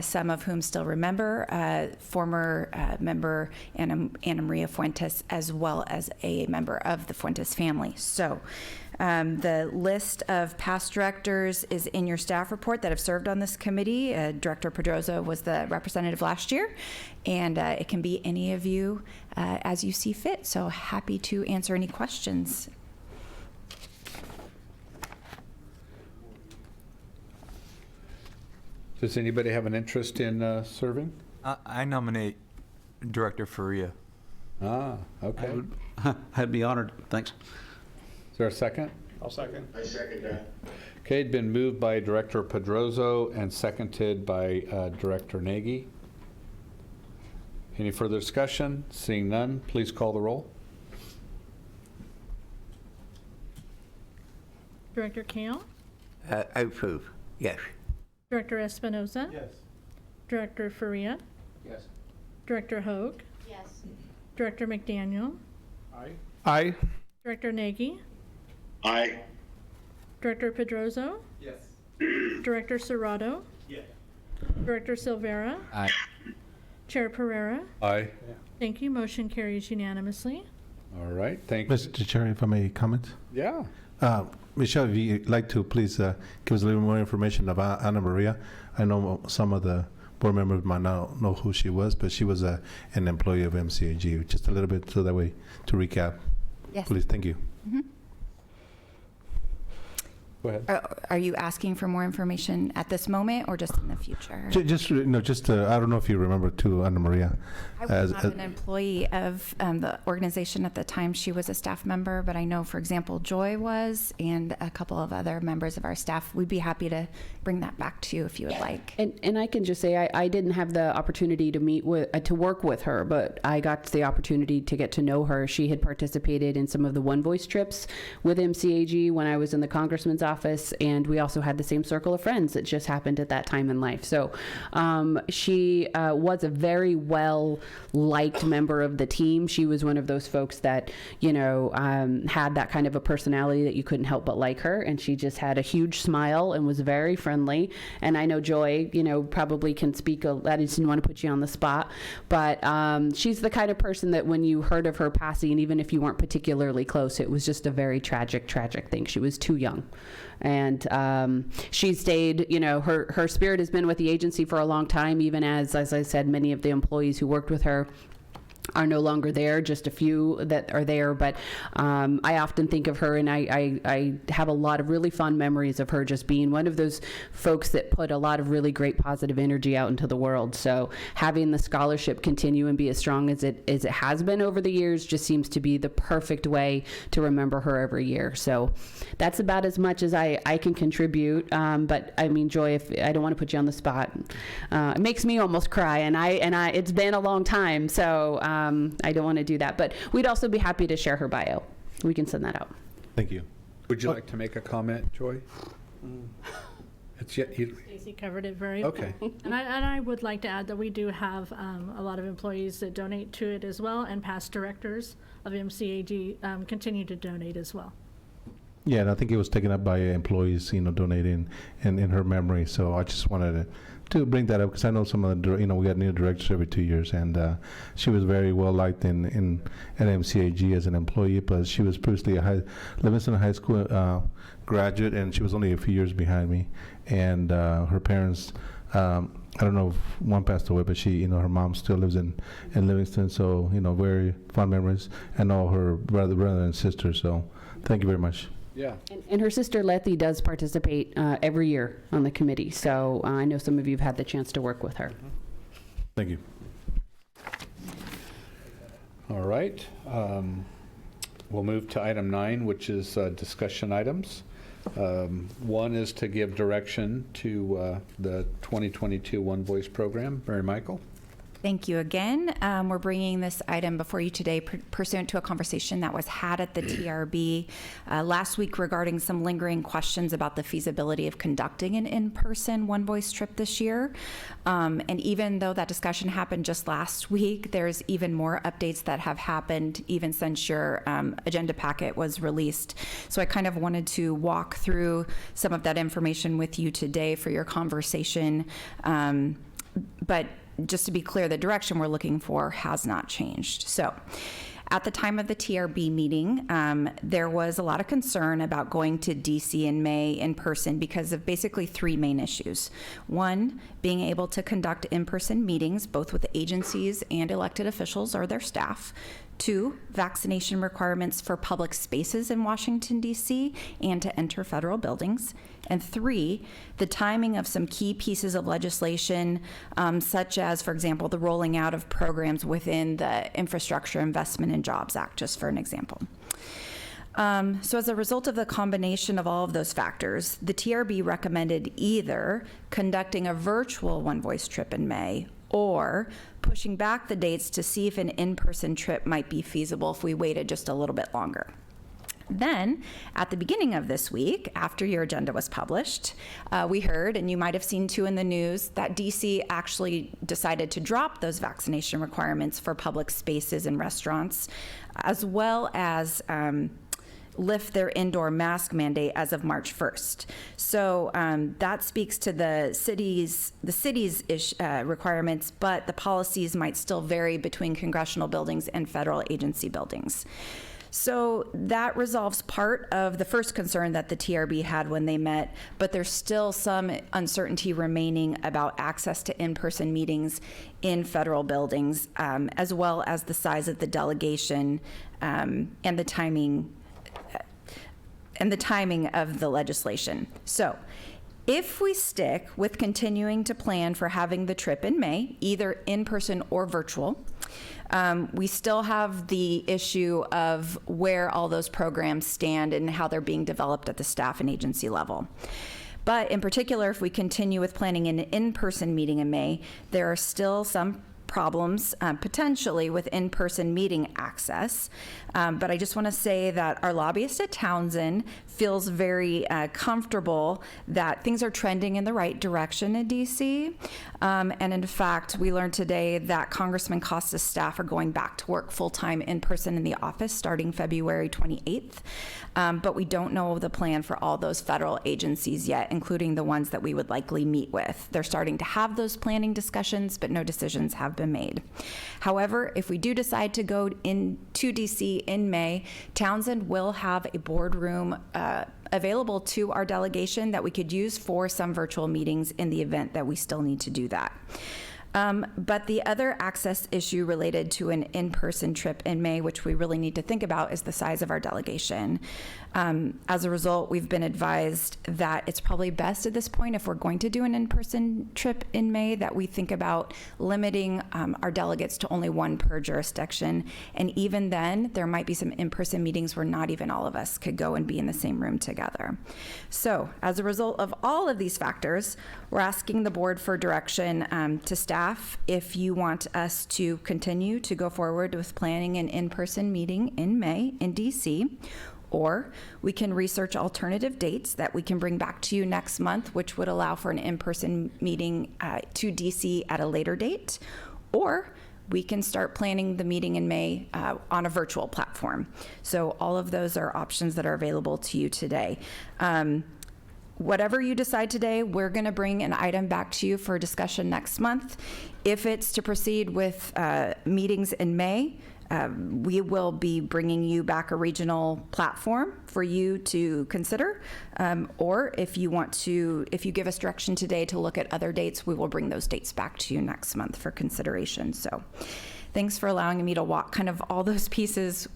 some of whom still remember, former member Ana Maria Fuentes, as well as a member of the Fuentes family. So the list of past directors is in your staff report that have served on this committee. Director Pedroso was the representative last year, and it can be any of you as you see fit. So happy to answer any questions. Does anybody have an interest in serving? I nominate Director Faria. Ah, okay. I'd be honored. Thanks. Is there a second? I'll second. I second that. Okay, it'd been moved by Director Pedroso and seconded by Director Nagy. Any further discussion? Seeing none, please call the roll. Director Kale? I approve. Yes. Director Espinoza? Yes. Director Faria? Yes. Director Hogue? Yes. Director McDaniel? Aye. Aye. Director Nagy? Aye. Director Pedroso? Yes. Director Serrato? Yes. Director Silvera? Aye. Chair Pereira? Aye. Thank you. Motion carries unanimously. All right, thank you. Mr. Chair, if I may comment? Yeah. Michelle, if you'd like to, please give us a little more information about Ana Maria. I know some of the board members might not know who she was, but she was an employee of MCAG. Just a little bit so that way to recap. Yes. Please, thank you. Go ahead. Are you asking for more information at this moment or just in the future? Just I don't know if you remember too, Ana Maria. I was not an employee of the organization at the time. She was a staff member, but I know, for example, Joy was, and a couple of other members of our staff. We'd be happy to bring that back to you if you would like. And I can just say I didn't have the opportunity to meet with to work with her, but I got the opportunity to get to know her. She had participated in some of the One Voice trips with MCAG when I was in the congressman's office, and we also had the same circle of friends that just happened at that time in life. So she was a very well liked member of the team. She was one of those folks that, you know, had that kind of a personality that you couldn't help but like her, and she just had a huge smile and was very friendly. And I know Joy, you know, probably can speak. I just didn't want to put you on the spot, but she's the kind of person that when you heard of her passing, even if you weren't particularly close, it was just a very tragic thing. She was too young. And she stayed, you know, her spirit has been with the agency for a long time, even as I said, many of the employees who worked with her are no longer there, just a few that are there. But I often think of her, and I have a lot of really fond memories of her just being one of those folks that put a lot of really great positive energy out into the world. So having the scholarship continue and be as strong as it has been over the years just seems to be the perfect way to remember her every year. So that's about as much as I can contribute. But I mean, Joy, if I don't want to put you on the spot, it makes me almost cry, and I it's been a long time, so I don't want to do that, but we'd also be happy to share her bio. We can send that out. Thank you. Would you like to make a comment, Joy? It's yet you. Stacy covered it very well. Okay. And I would like to add that we do have a lot of employees that donate to it as well, and past directors of MCAG continue to donate as well. Yeah, and I think it was taken up by employees, you know, donating in her memory. So I just wanted to bring that up because I know some of the, you know, we got new directors every 2 years, and she was very well liked at MCAG as an employee. But she was previously a Livingston High School graduate, and she was only a few years behind me. And her parents, I don't know if one passed away, but she, you know, her mom still lives in Livingston. So, you know, very fond memories, and all her brother and sister. So, thank you very much. Yeah. And her sister Letty does participate every year on the committee. So I know some of you have had the chance to work with her. Thank you. All right. We'll move to item 9, which is discussion items. One is to give direction to the 2022 One Voice program. Mary Michael. Thank you again. We're bringing this item before you today pursuant to a conversation that was had at the TRB last week regarding some lingering questions about the feasibility of conducting an in-person One Voice trip this year. And even though that discussion happened just last week, there's even more updates that have happened even since your agenda packet was released. So I kind of wanted to walk through some of that information with you today for your conversation. But just to be clear, the direction we're looking for has not changed. So at the time of the TRB meeting, there was a lot of concern about going to DC in May in person because of basically 3 main issues. One, being able to conduct in-person meetings, both with agencies and elected officials or their staff. 2, vaccination requirements for public spaces in Washington, D.C., and to enter federal buildings. And 3, the timing of some key pieces of legislation, such as, for example, the rolling out of programs within the Infrastructure Investment and Jobs Act, just for an example. So as a result of the combination of all of those factors, the TRB recommended either conducting a virtual One Voice trip in May or pushing back the dates to see if an in-person trip might be feasible if we waited just a little bit longer. Then, at the beginning of this week, after your agenda was published, we heard, and you might have seen too in the news, that DC actually decided to drop those vaccination requirements for public spaces and restaurants, as well as lift their indoor mask mandate as of March 1st. So that speaks to the city's requirements, but the policies might still vary between congressional buildings and federal agency buildings. So that resolves part of the first concern that the TRB had when they met, but there's still some uncertainty remaining about access to in-person meetings in federal buildings, as well as the size of the delegation and the timing of the legislation. So if we stick with continuing to plan for having the trip in May, either in person or virtual, we still have the issue of where all those programs stand and how they're being developed at the staff and agency level. But in particular, if we continue with planning an in-person meeting in May, there are still some problems potentially with in-person meeting access. But I just want to say that our lobbyist at Townsend feels very comfortable that things are trending in the right direction in DC. And in fact, we learned today that Congressman Costa's staff are going back to work full-time in person in the office starting February 28th. But we don't know the plan for all those federal agencies yet, including the ones that we would likely meet with. They're starting to have those planning discussions, but no decisions have been made. However, if we do decide to go into DC in May, Townsend will have a boardroom available to our delegation that we could use for some virtual meetings in the event that we still need to do that. But the other access issue related to an in-person trip in May, which we really need to think about, is the size of our delegation. As a result, we've been advised that it's probably best at this point, if we're going to do an in-person trip in May, that we think about limiting our delegates to only one per jurisdiction. And even then, there might be some in-person meetings where not even all of us could go and be in the same room together. So as a result of all of these factors, we're asking the board for direction to staff if you want us to continue to go forward with planning an in-person meeting in May in DC, or we can research alternative dates that we can bring back to you next month, which would allow for an in-person meeting to DC at a later date, or we can start planning the meeting in May on a virtual platform. So all of those are options that are available to you today. Whatever you decide today, we're going to bring an item back to you for discussion next month. If it's to proceed with meetings in May, we will be bringing you back a regional platform for you to consider. Or if you give us direction today to look at other dates, we will bring those dates back to you next month for consideration. So thanks for allowing me to walk kind of all those pieces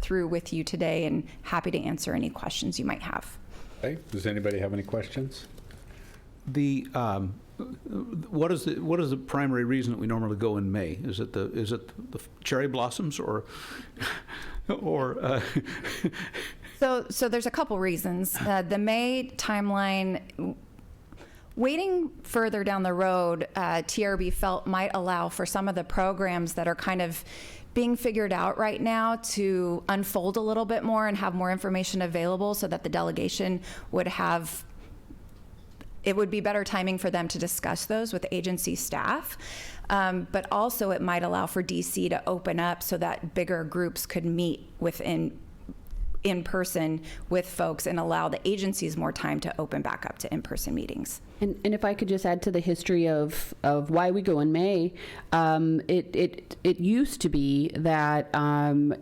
through with you today, and happy to answer any questions you might have. Okay. Does anybody have any questions? What is the primary reason that we normally go in May? Is it the cherry blossoms or So there's a couple reasons. The May timeline, waiting further down the road, TRB felt might allow for some of the programs that are kind of being figured out right now to unfold a little bit more and have more information available, so that the delegation would have, it would be better timing for them to discuss those with agency staff. But also it might allow for DC to open up so that bigger groups could meet in person with folks and allow the agencies more time to open back up to in-person meetings. And if I could just add to the history of why we go in May, it used to be that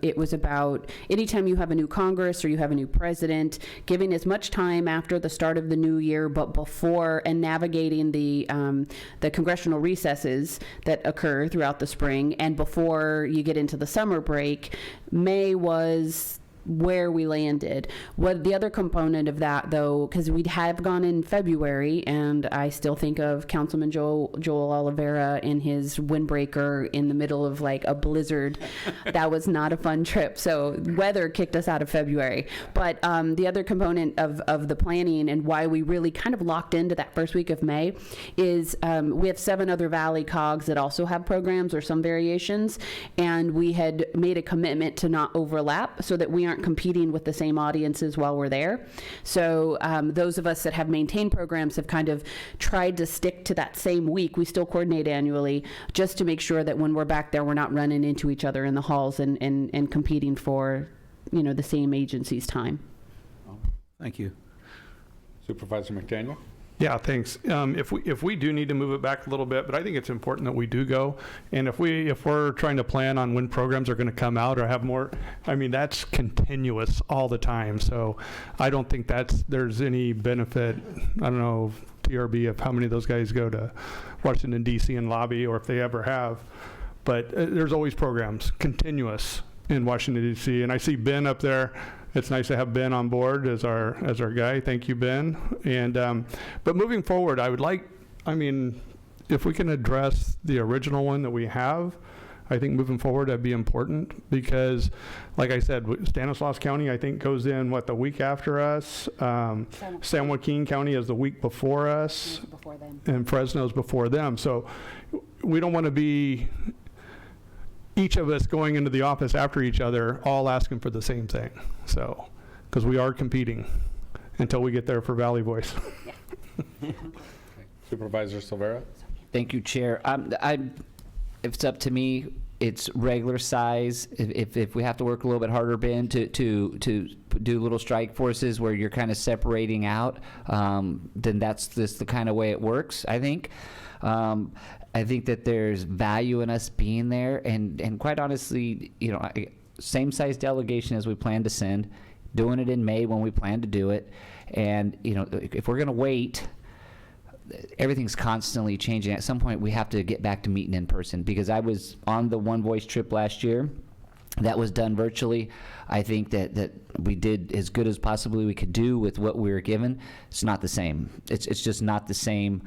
it was about anytime you have a new Congress or you have a new president, giving as much time after the start of the new year, but before, and navigating the congressional recesses that occur throughout the spring, and before you get into the summer break. May was where we landed. What the other component of that, though, because we'd have gone in February, and I still think of Councilman Joel Oliveira in his windbreaker in the middle of like a blizzard. That was not a fun trip. So weather kicked us out of February. But the other component of the planning and why we really kind of locked into that first week of May is we have 7 other Valley COGs that also have programs or some variations, and we had made a commitment to not overlap so that we aren't competing with the same audiences while we're there. So those of us that have maintained programs have kind of tried to stick to that same week. We still coordinate annually just to make sure that when we're back there, we're not running into each other in the halls and competing for the same agency's time. Thank you. Supervisor McDaniel? Yeah, thanks. If we do need to move it back a little bit, but I think it's important that we do go. And if we're trying to plan on when programs are going to come out or have more, I mean, that's continuous all the time. So I don't think there's any benefit. I don't know, TRB, of how many of those guys go to Washington D.C. and lobby, or if they ever have. But there's always programs continuous in Washington D.C. And I see Ben up there. It's nice to have Ben on board as our guy. Thank you, Ben. And but moving forward, if we can address the original one that we have, I think moving forward that'd be important, because, like I said, Stanislaus County I think goes in the week after us. San Joaquin County is the week before us, and Fresno's before them. So we don't want to be each of us going into the office after each other, all asking for the same thing. So, because we are competing until we get there for Valley Voice. Supervisor Silvera? Thank you, Chair. If it's up to me, it's regular size. If we have to work a little bit harder, Ben, to do little strike forces where you're kind of separating out, then that's just the kind of way it works, I think. I think that there's value in us being there, and quite honestly, same size delegation as we plan to send, doing it in May when we plan to do it, and if we're going to wait, everything's constantly changing. At some point, we have to get back to meeting in person, because I was on the One Voice trip last year. That was done virtually. I think that we did as good as possibly we could do with what we were given. It's not the same. It's just not the same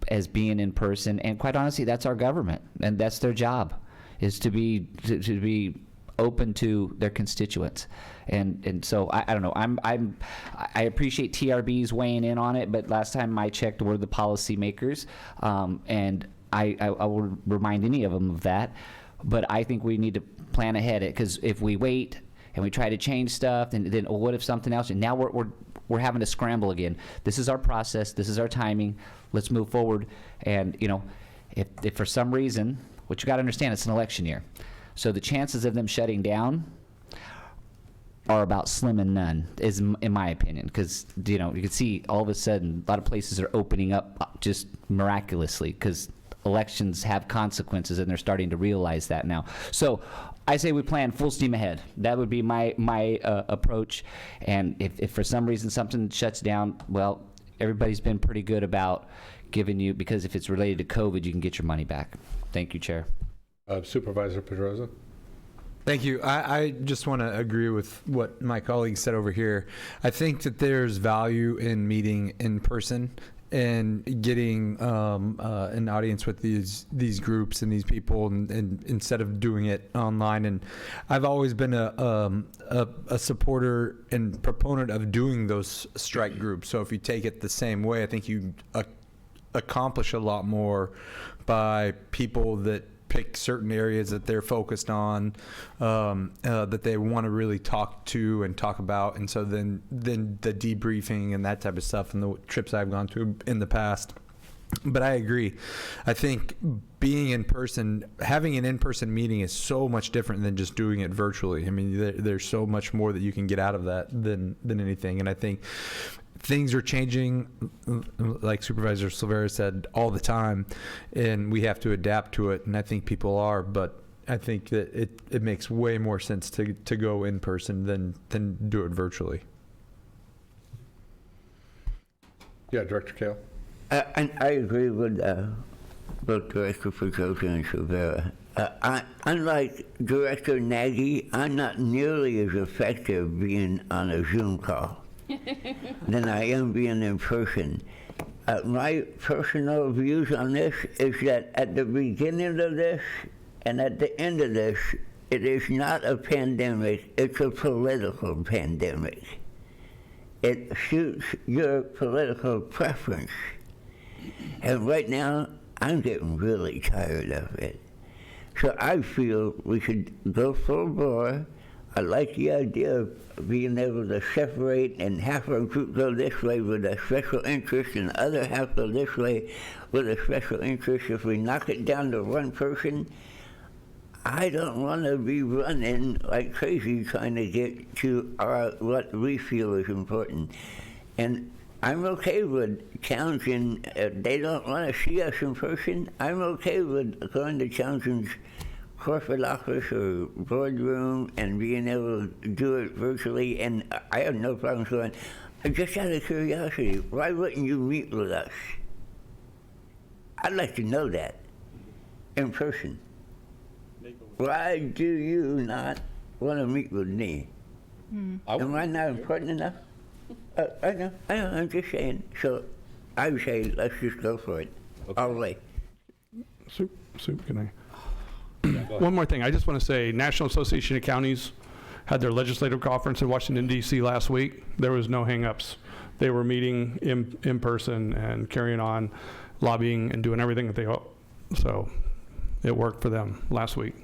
as being in person. And quite honestly, that's our government, and that's their job, is to be open to their constituents. And so I don't know. I appreciate TRB's weighing in on it, but last time I checked, we're the policymakers, and I will remind any of them of that. But I think we need to plan ahead, because if we wait and we try to change stuff, and then what if something else? And now we're having to scramble again. This is our process. This is our timing. Let's move forward. And if for some reason, what you got to understand, it's an election year, so the chances of them shutting down are about slim and none, is in my opinion, because you can see all of a sudden a lot of places are opening up just miraculously, because elections have consequences, and they're starting to realize that now. So I say we plan full steam ahead. That would be my approach. And if for some reason something shuts down, well, everybody's been pretty good about giving you, because if it's related to COVID, you can get your money back. Thank you, Chair. Supervisor Pedroza? Thank you. I just want to agree with what my colleague said over here. I think that there's value in meeting in person and getting an audience with these groups and these people, and instead of doing it online. And I've always been a supporter and proponent of doing those strike groups. So if you take it the same way, I think you accomplish a lot more by people that pick certain areas that they're focused on, that they want to really talk to and talk about. And so then the debriefing and that type of stuff, and the trips I've gone to in the past. But I agree. I think being in person, having an in-person meeting is so much different than just doing it virtually. I mean, there's so much more that you can get out of that than anything. And I think things are changing, like Supervisor Silvera said, all the time, and we have to adapt to it, and I think people are, but I think that it makes way more sense to go in person than do it virtually. Yeah, Director Kale. I agree with both Director Pedroza and Silvera. Unlike Director Nagy, I'm not nearly as effective being on a Zoom call than I am being in person. My personal views on this is that at the beginning of this and at the end of this, it is not a pandemic, it's a political pandemic. It suits your political preference. And right now, I'm getting really tired of it. So I feel we should go full bore. I like the idea of being able to separate, and half our group go this way with a special interest and the other half go this way with a special interest. If we knock it down to one person, I don't want to be running like crazy trying to get to what we feel is important. And I'm okay with challenging, if they don't want to see us in person, I'm okay with going to Townsend's corporate office or boardroom and being able to do it virtually, and I have no problem going, just out of curiosity, why wouldn't you meet with us? I'd like to know that in person. Why do you not want to meet with me? Am I not important enough? I know, I'm just saying. So I would say, let's just go for it, all the way. Soup, can I? One more thing. I just want to say National Association of Counties had their legislative conference in Washington, D.C. last week. There was no hang-ups. They were meeting in person and carrying on, lobbying and doing everything that they hope. So it worked for them last week.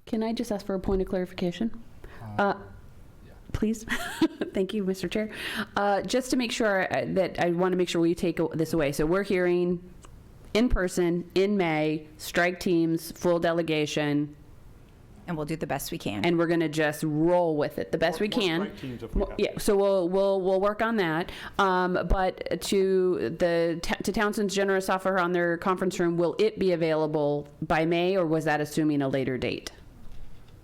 Can I just ask for a point of clarification? Please. Thank you, Mr. Chair. Just to make sure that I want to make sure we take this away. So we're hearing in person, in May, strike teams, full delegation. And we'll do the best we can. And we're going to just roll with it the best we can. Strike teams if we have to. Yeah, so we'll work on that. But to Townsend's generous offer on their conference room, will it be available by May, or was that assuming a later date?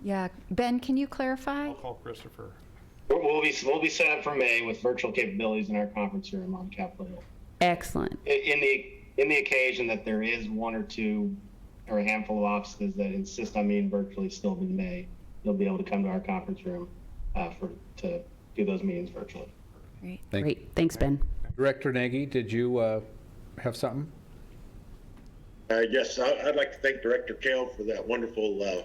Yeah, Ben, can you clarify? I'll call Christopher. We'll be set up for May with virtual capabilities in our conference room on Capitol Hill. Excellent. In the occasion that there is one or two or a handful of offices that insist on meeting virtually still in May, you'll be able to come to our conference room to do those meetings virtually. Great. Thanks, Ben. Director Nagy, did you have something? Yes, I'd like to thank Director Kale for that wonderful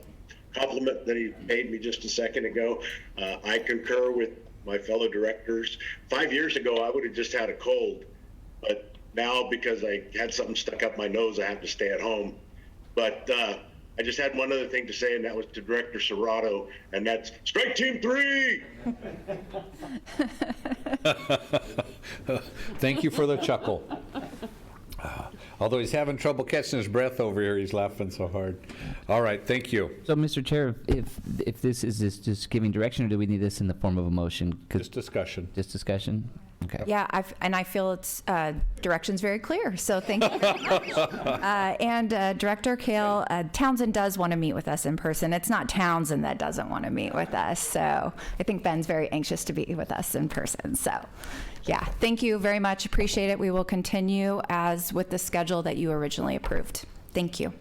compliment that he paid me just a second ago. I concur with my fellow directors. 5 years ago, I would have just had a cold, but now because I had something stuck up my nose, I have to stay at home. But I just had one other thing to say, and that was to Director Serrato, and that's Strike Team 3! Thank you for the chuckle. Although he's having trouble catching his breath over here, he's laughing so hard. All right, thank you. So, Mr. Chair, if this is just giving direction, or do we need this in the form of a motion? Just discussion. Just discussion? Okay. Yeah, I feel it's direction's very clear, so thank you very much. And Director Kale, Townsend does want to meet with us in person. It's not Townsend that doesn't want to meet with us, so I think Ben's very anxious to be with us in person. So, yeah, thank you very much. Appreciate it. We will continue as with the schedule that you originally approved. Thank you.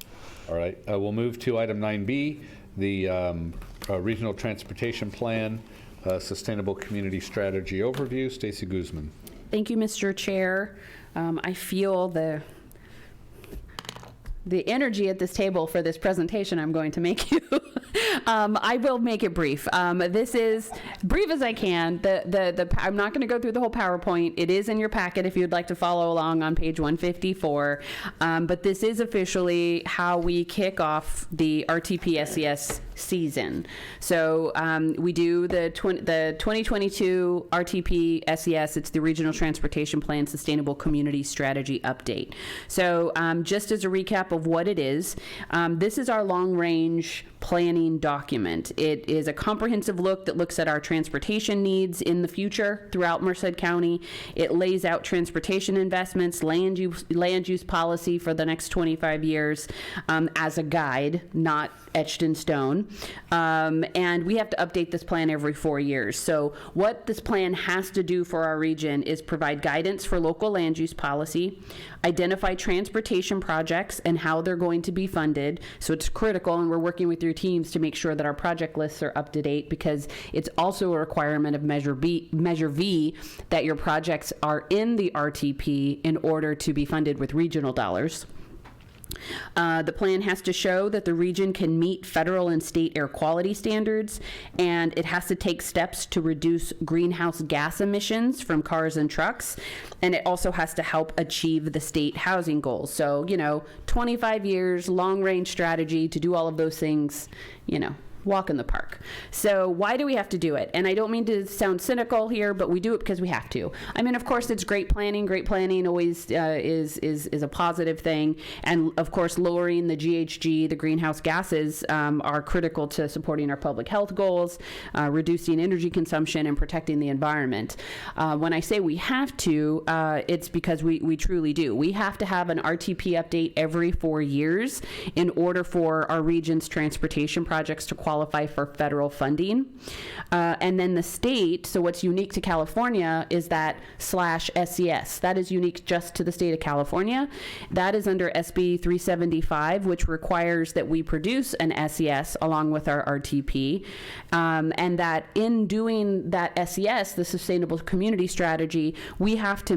All right, we'll move to item 9B, the Regional Transportation Plan. Sustainable Community Strategy Overview. Stacy Guzman. Thank you, Mr. Chair. I feel the energy at this table for this presentation I'm going to make you. I will make it brief. This is brief as I can. I'm not going to go through the whole PowerPoint. It is in your packet if you'd like to follow along on page 154. But this is officially how we kick off the RTP SES season. So we do the 2022 RTP SES. It's the Regional Transportation Plan Sustainable Community Strategy Update. So just as a recap of what it is, this is our long-range planning document. It is a comprehensive look that looks at our transportation needs in the future throughout Merced County. It lays out transportation investments, land use policy for the next 25 years as a guide, not etched in stone. And we have to update this plan every 4 years. So what this plan has to do for our region is provide guidance for local land use policy, identify transportation projects and how they're going to be funded. So it's critical, and we're working with your teams to make sure that our project lists are up to date, because it's also a requirement of Measure V that your projects are in the RTP in order to be funded with regional dollars. The plan has to show that the region can meet federal and state air quality standards, and it has to take steps to reduce greenhouse gas emissions from cars and trucks, and it also has to help achieve the state housing goals. So, 25 years, long-range strategy to do all of those things, walk in the park. So why do we have to do it? And I don't mean to sound cynical here, but we do it because we have to. I mean, of course, it's great planning. Great planning always is a positive thing. And of course, lowering the GHG, the greenhouse gases, are critical to supporting our public health goals, reducing energy consumption, and protecting the environment. When I say we have to, it's because we truly do. We have to have an RTP update every 4 years in order for our region's transportation projects to qualify for federal funding. And then the state, so what's unique to California is that /SES. That is unique just to the state of California. That is under SB 375, which requires that we produce an SES along with our RTP. And that in doing that SES, the Sustainable Community Strategy, we have to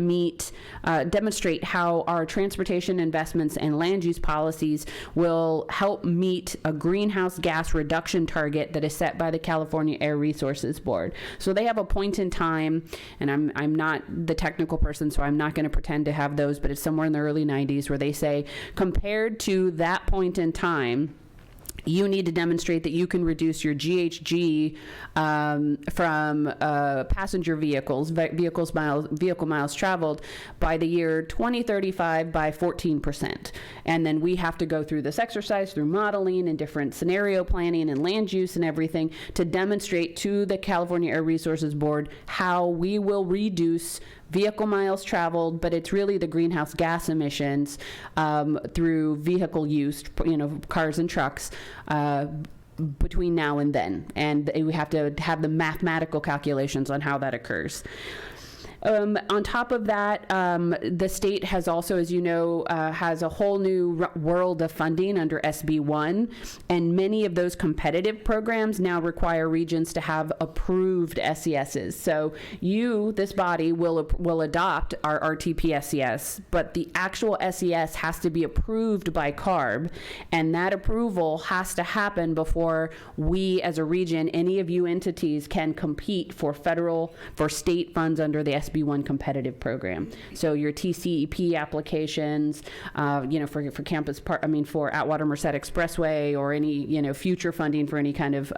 demonstrate how our transportation investments and land use policies will help meet a greenhouse gas reduction target that is set by the California Air Resources Board. So they have a point in time, and I'm not the technical person, so I'm not going to pretend to have those, but it's somewhere in the early 90s where they say, compared to that point in time, you need to demonstrate that you can reduce your GHG from passenger vehicle miles traveled by the year 2035 by 14%. And then we have to go through this exercise through modeling and different scenario planning and land use and everything to demonstrate to the California Air Resources Board how we will reduce vehicle miles traveled, but it's really the greenhouse gas emissions through vehicle use, cars and trucks, between now and then. And we have to have the mathematical calculations on how that occurs. On top of that, the state has also, as you know, has a whole new world of funding under SB 1, and many of those competitive programs now require regions to have approved SESs. So this body, will adopt our RTP SES, but the actual SES has to be approved by CARB, and that approval has to happen before we, as a region, any of you entities can compete for state funds under the SB 1 competitive program. So your TCEP applications, for campus for Atwater Merced Expressway or any, future funding for any kind of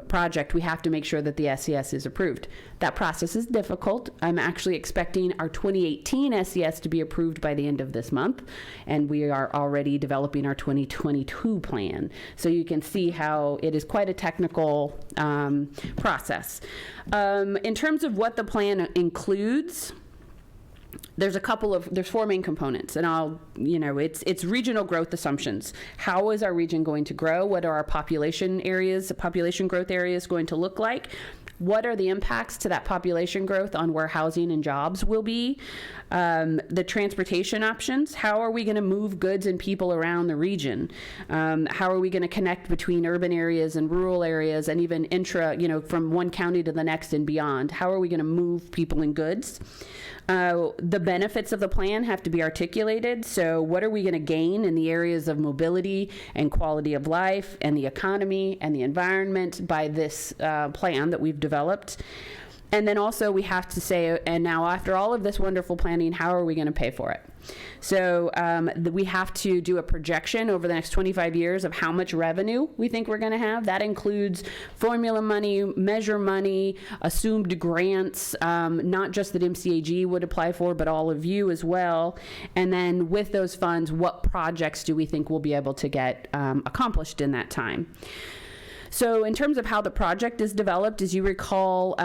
project, we have to make sure that the SES is approved. That process is difficult. I'm actually expecting our 2018 SES to be approved by the end of this month, and we are already developing our 2022 plan. So you can see how it is quite a technical process. In terms of what the plan includes, there's 4 main components, and it's regional growth assumptions. How is our region going to grow? What are our population growth areas going to look like? What are the impacts to that population growth on where housing and jobs will be? The transportation options. How are we going to move goods and people around the region? How are we going to connect between urban areas and rural areas and even from one county to the next and beyond? How are we going to move people and goods? The benefits of the plan have to be articulated. So what are we going to gain in the areas of mobility and quality of life and the economy and the environment by this plan that we've developed? And then also we have to say, and now after all of this wonderful planning, how are we going to pay for it? So we have to do a projection over the next 25 years of how much revenue we think we're going to have. That includes formula money, measure money, assumed grants, not just that MCAG would apply for, but all of you as well. And then with those funds, what projects do we think we'll be able to get accomplished in that time? So in terms of how the project is developed, as you recall,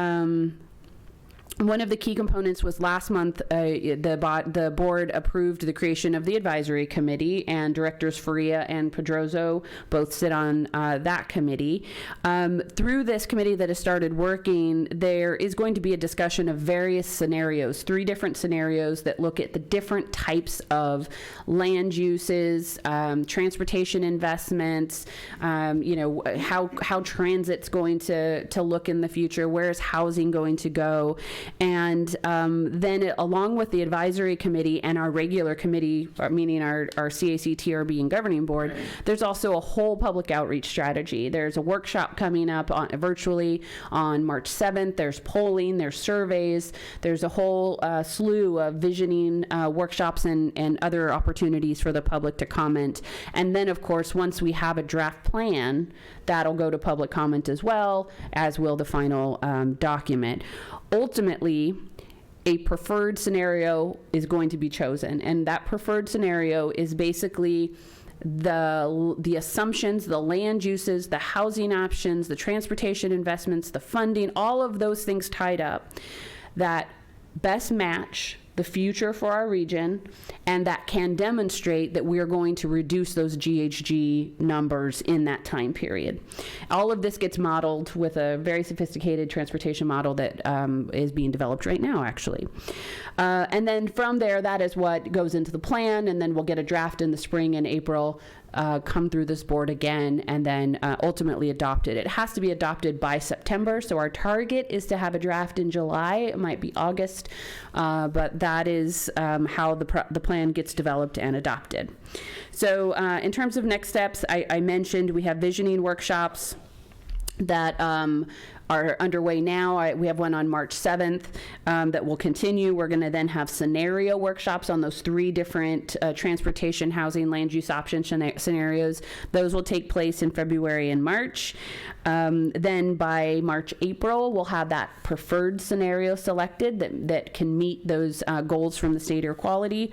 one of the key components was last month, the board approved the creation of the advisory committee, and directors Faria and Pedroso both sit on that committee. Through this committee that has started working, there is going to be a discussion of various scenarios, 3 different scenarios that look at the different types of land uses, transportation investments, how transit's going to look in the future, where is housing going to go, And then along with the advisory committee and our regular committee, meaning our CAC, TRB, and governing board, there's also a whole public outreach strategy. There's a workshop coming up virtually on March 7th. There's polling, there's surveys, there's a whole slew of visioning workshops and other opportunities for the public to comment. And then, of course, once we have a draft plan, that'll go to public comment as well, as will the final document. Ultimately, a preferred scenario is going to be chosen, and that preferred scenario is basically the assumptions, the land uses, the housing options, the transportation investments, the funding, all of those things tied up that best match the future for our region, and that can demonstrate that we are going to reduce those GHG numbers in that time period. All of this gets modeled with a very sophisticated transportation model that is being developed right now, actually. And then from there, that is what goes into the plan, and then we'll get a draft in the spring and April, come through this board again, and then ultimately adopted. It has to be adopted by September, so our target is to have a draft in July. It might be August, but that is how the plan gets developed and adopted. So in terms of next steps, I mentioned we have visioning workshops that are underway now. We have one on March 7th that will continue. We're going to then have scenario workshops on those 3 different transportation, housing, land use option scenarios. Those will take place in February and March. Then by March, April, we'll have that preferred scenario selected that can meet those goals from the state air quality.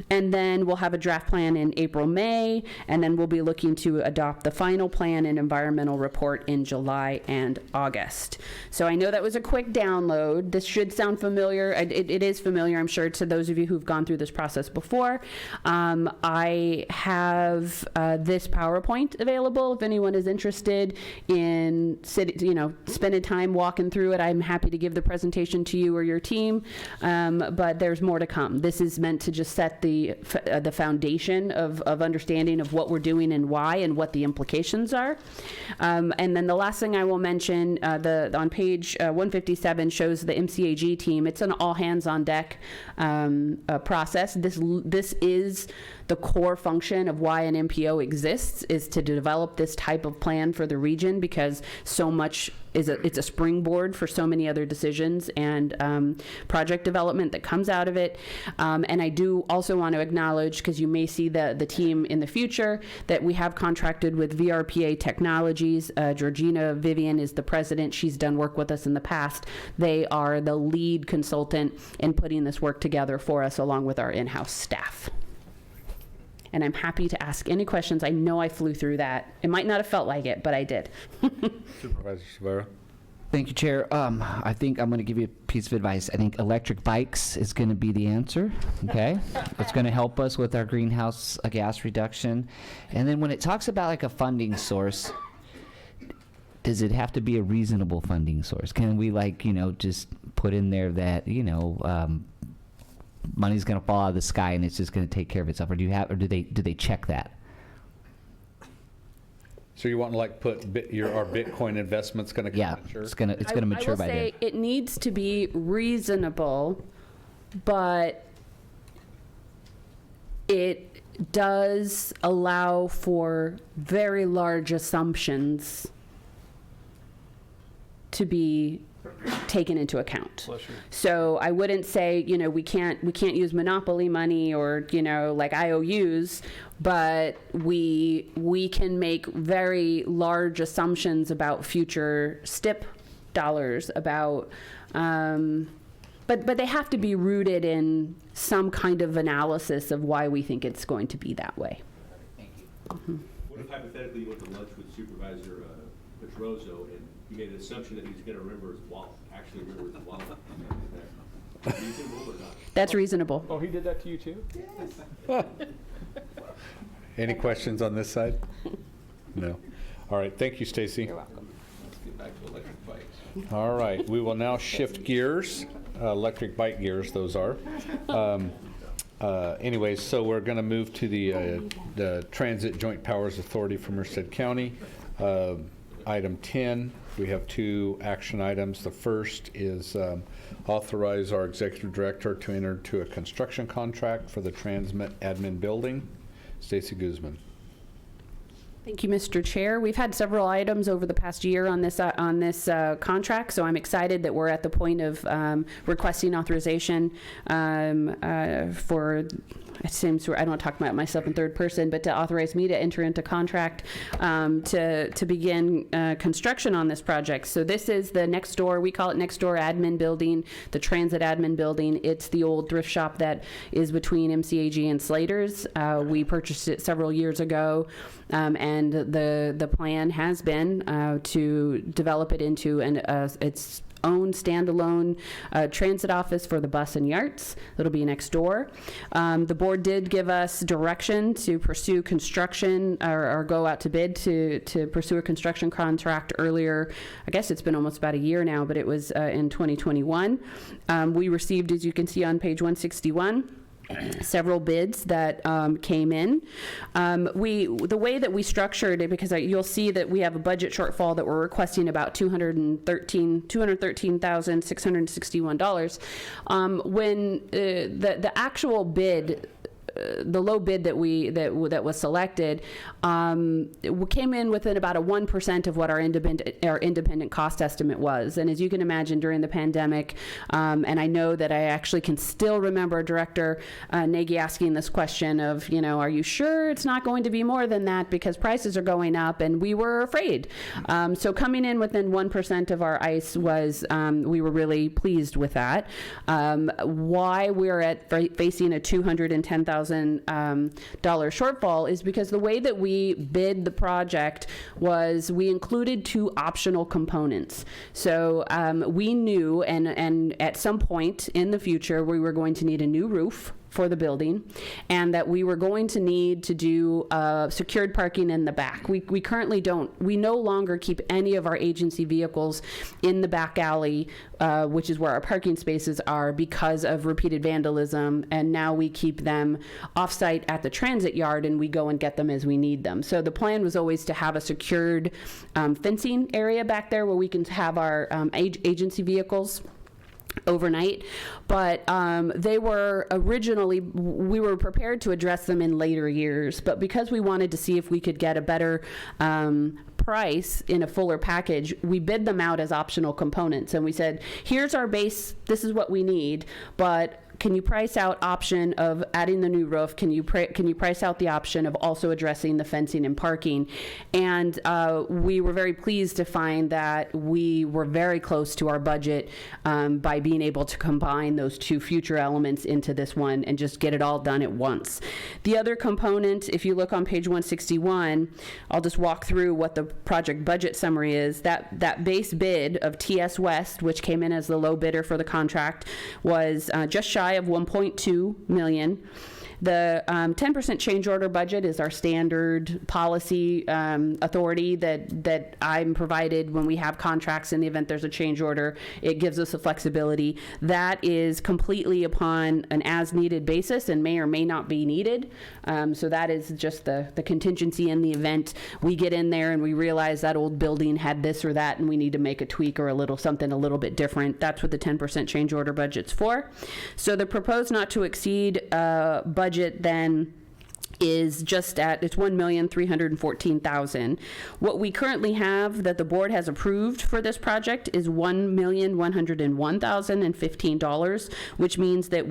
And then we'll have a draft plan in April, May, and then we'll be looking to adopt the final plan and environmental report in July and August. So I know that was a quick download. This should sound familiar. It is familiar, I'm sure, to those of you who've gone through this process before. I have this PowerPoint available if anyone is interested in spending time walking through it. I'm happy to give the presentation to you or your team, but there's more to come. This is meant to just set the foundation of understanding of what we're doing and why and what the implications are. And then the last thing I will mention, on page 157 shows the MCAG team. It's an all hands on deck process. This is the core function of why an MPO exists, is to develop this type of plan for the region, because so much it's a springboard for so many other decisions and project development that comes out of it. And I do also want to acknowledge, because you may see the team in the future, that we have contracted with VRPA Technologies. Georgina Vivian is the president. She's done work with us in the past. They are the lead consultant in putting this work together for us, along with our in-house staff. And I'm happy to ask any questions. I know I flew through that. It might not have felt like it, but I did. Supervisor Severa. Thank you, Chair. I think I'm going to give you a piece of advice. I think electric bikes is going to be the answer, okay? It's going to help us with our greenhouse gas reduction. And then when it talks about like a funding source, does it have to be a reasonable funding source? Can we just put in there that, money's going to fall out of the sky and it's just going to take care of itself, or do they check that? So you want to put our Bitcoin investment's going to mature? it's going to mature by then. I will say it needs to be reasonable, but it does allow for very large assumptions to be taken into account. So I wouldn't say, we can't use monopoly money or, like IOUs, but we can make very large assumptions about future STIP dollars, about, but they have to be rooted in some kind of analysis of why we think it's going to be that way. Thank you. Mm-hmm. What if hypothetically you went to lunch with Supervisor Petrozo and you made an assumption that he's going to remember his wallet, actually remember his wallet? Is that reasonable or not? That's reasonable. Oh, he did that to you too? Yes. Any questions on this side? No. All right. Thank you, Stacy. You're welcome. Let's get back to electric bikes. All right. We will now shift gears. Electric bike gears, those are. Anyways, so we're going to move to the Transit Joint Powers Authority for Merced County. Item 10, We have two action items. The first is authorize our executive director to enter into a construction contract for the Transmit admin building. Stacy Guzman. Thank you, Mr. Chair. We've had several items over the past year on this contract, so I'm excited that we're at the point of requesting authorization for. It seems I don't want to talk about myself in third person, but to authorize me to enter into contract to begin construction on this project. So this is the next door. We call it next door admin building, the transit admin building. It's the old thrift shop that is between MCAG and Slater's. We purchased it several years ago, and the plan has been to develop it into its own standalone transit office for the bus and yards. That'll be next door. The board did give us direction to pursue construction or go out to bid to pursue a construction contract earlier. I guess it's been almost about a year now, but it was in 2021. We received, as you can see on page 161, several bids that came in. The way that we structured it, because you'll see that we have a budget shortfall that we're requesting about $213,661. When the actual bid, the low bid that was selected came in within about a 1% of what our independent cost estimate was. And as you can imagine, during the pandemic, and I know that I actually can still remember Director Nagy asking this question of, are you sure it's not going to be more than that because prices are going up? And we were afraid. So coming in within 1% of our ICE was, we were really pleased with that. Why we're facing a $210,000 shortfall is because the way that we bid the project was we included two optional components. So we knew, and at some point in the future, we were going to need a new roof for the building, and that we were going to need to do secured parking in the back. We currently don't. We no longer keep any of our agency vehicles in the back alley, which is where our parking spaces are, because of repeated vandalism, and now we keep them off-site at the transit yard, and we go and get them as we need them. So the plan was always to have a secured fencing area back there where we can have our agency vehicles overnight, but they were originally, we were prepared to address them in later years, but because we wanted to see if we could get a better price in a fuller package, we bid them out as optional components, and we said, here's our base, this is what we need, but can you price out option of adding the new roof? Can you price out the option of also addressing the fencing and parking? And we were very pleased to find that we were very close to our budget by being able to combine those two future elements into this one and just get it all done at once. The other component, if you look on page 161, I'll just walk through what the project budget summary is. That base bid of TS West, which came in as the low bidder for the contract, was just shy of $1.2 million. The 10% change order budget is our standard policy authority that I'm provided when we have contracts. In the event there's a change order, it gives us a flexibility. That is completely upon an as-needed basis and may or may not be needed. So that is just the contingency in the event we get in there and we realize that old building had this or that and we need to make a tweak or something a little bit different. That's what the 10% change order budget's for. So the proposed not to exceed budget then is just at, it's $1,314,000. What we currently have that the board has approved for this project is $1,101,015, which means that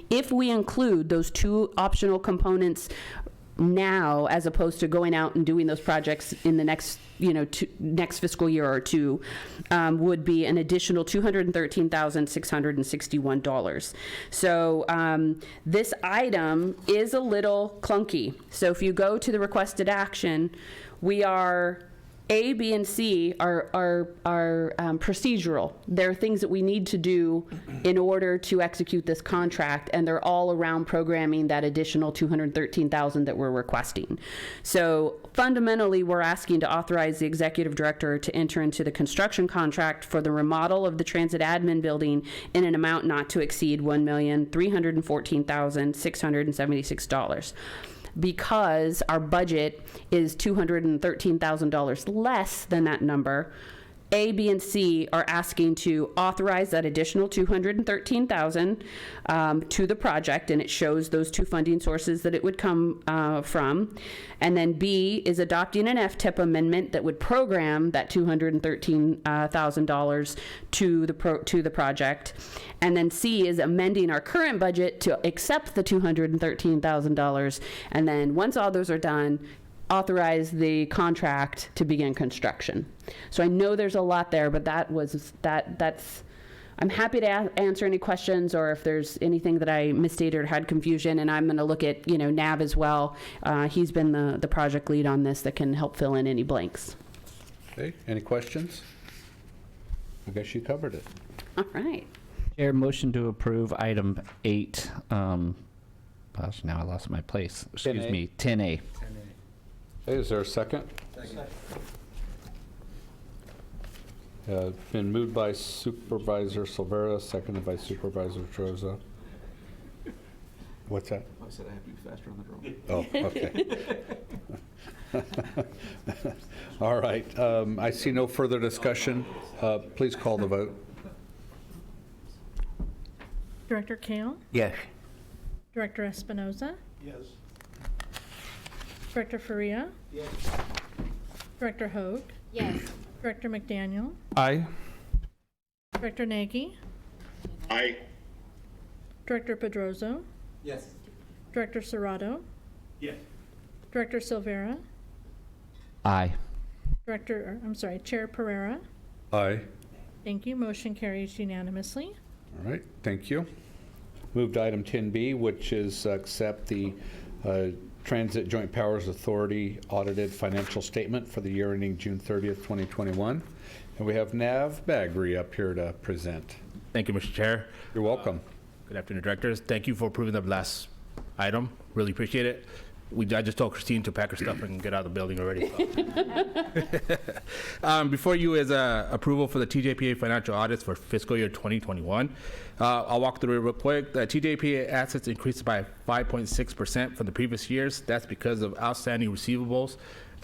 if we include those two optional components now, as opposed to going out and doing those projects in the next next fiscal year or two, would be an additional $213,661. So this item is a little clunky. So if you go to the requested action, we are A, B, and C are procedural. They're things that we need to do in order to execute this contract, and they're all around programming that additional $213,000 that we're requesting. So fundamentally, we're asking to authorize the executive director to enter into the construction contract for the remodel of the transit admin building in an amount not to exceed $1,314,676. Because our budget is $213,000 less than that number, A, B, and C are asking to authorize that additional $213,000 to the project, and it shows those two funding sources that it would come from. And then B is adopting an FTIP amendment that would program that $213,000 to the project. And then C is amending our current budget to accept the $213,000. And then once all those are done, authorize the contract to begin construction. So I know there's a lot there, but that's, I'm happy to answer any questions, or if there's anything that I misstated or had confusion, and I'm going to look at, Nav as well. He's been the project lead on this that can help fill in any blanks. Okay, any questions? I guess you covered it. All right. Chair, motion to approve item 8. Gosh, now I lost my place. Excuse 10A. me, 10A. Okay, is there a second? Been moved by Supervisor Silvera, seconded by Supervisor Troza. What's that? I said I have to be faster on the draw. Oh, okay. All right. I see no further discussion. Please call the vote. Director Kale? Yes. Director Espinoza? Yes. Director Faria? Yes. Director Hogue? Yes. Director McDaniel? Aye. Director Nagy? Aye. Director Pedroso? Yes. Director Serrato? Yes. Director Silvera? Aye. Chair Pereira? Aye. Thank you. Motion carries unanimously. All right, thank you. Move to item 10B, which is accept the Transit Joint Powers Authority audited financial statement for the year ending June 30th, 2021. And we have Nav Bagri up here to present. Thank you, Mr. Chair. You're welcome. Good afternoon, directors. Thank you for approving the last item. Really appreciate it. I just told Christine to pack her stuff and get out of the building already. Before you is approval for the TJPA financial audits for fiscal year 2021. I'll walk through it real quick. The TJPA assets increased by 5.6% from the previous years. That's because of outstanding receivables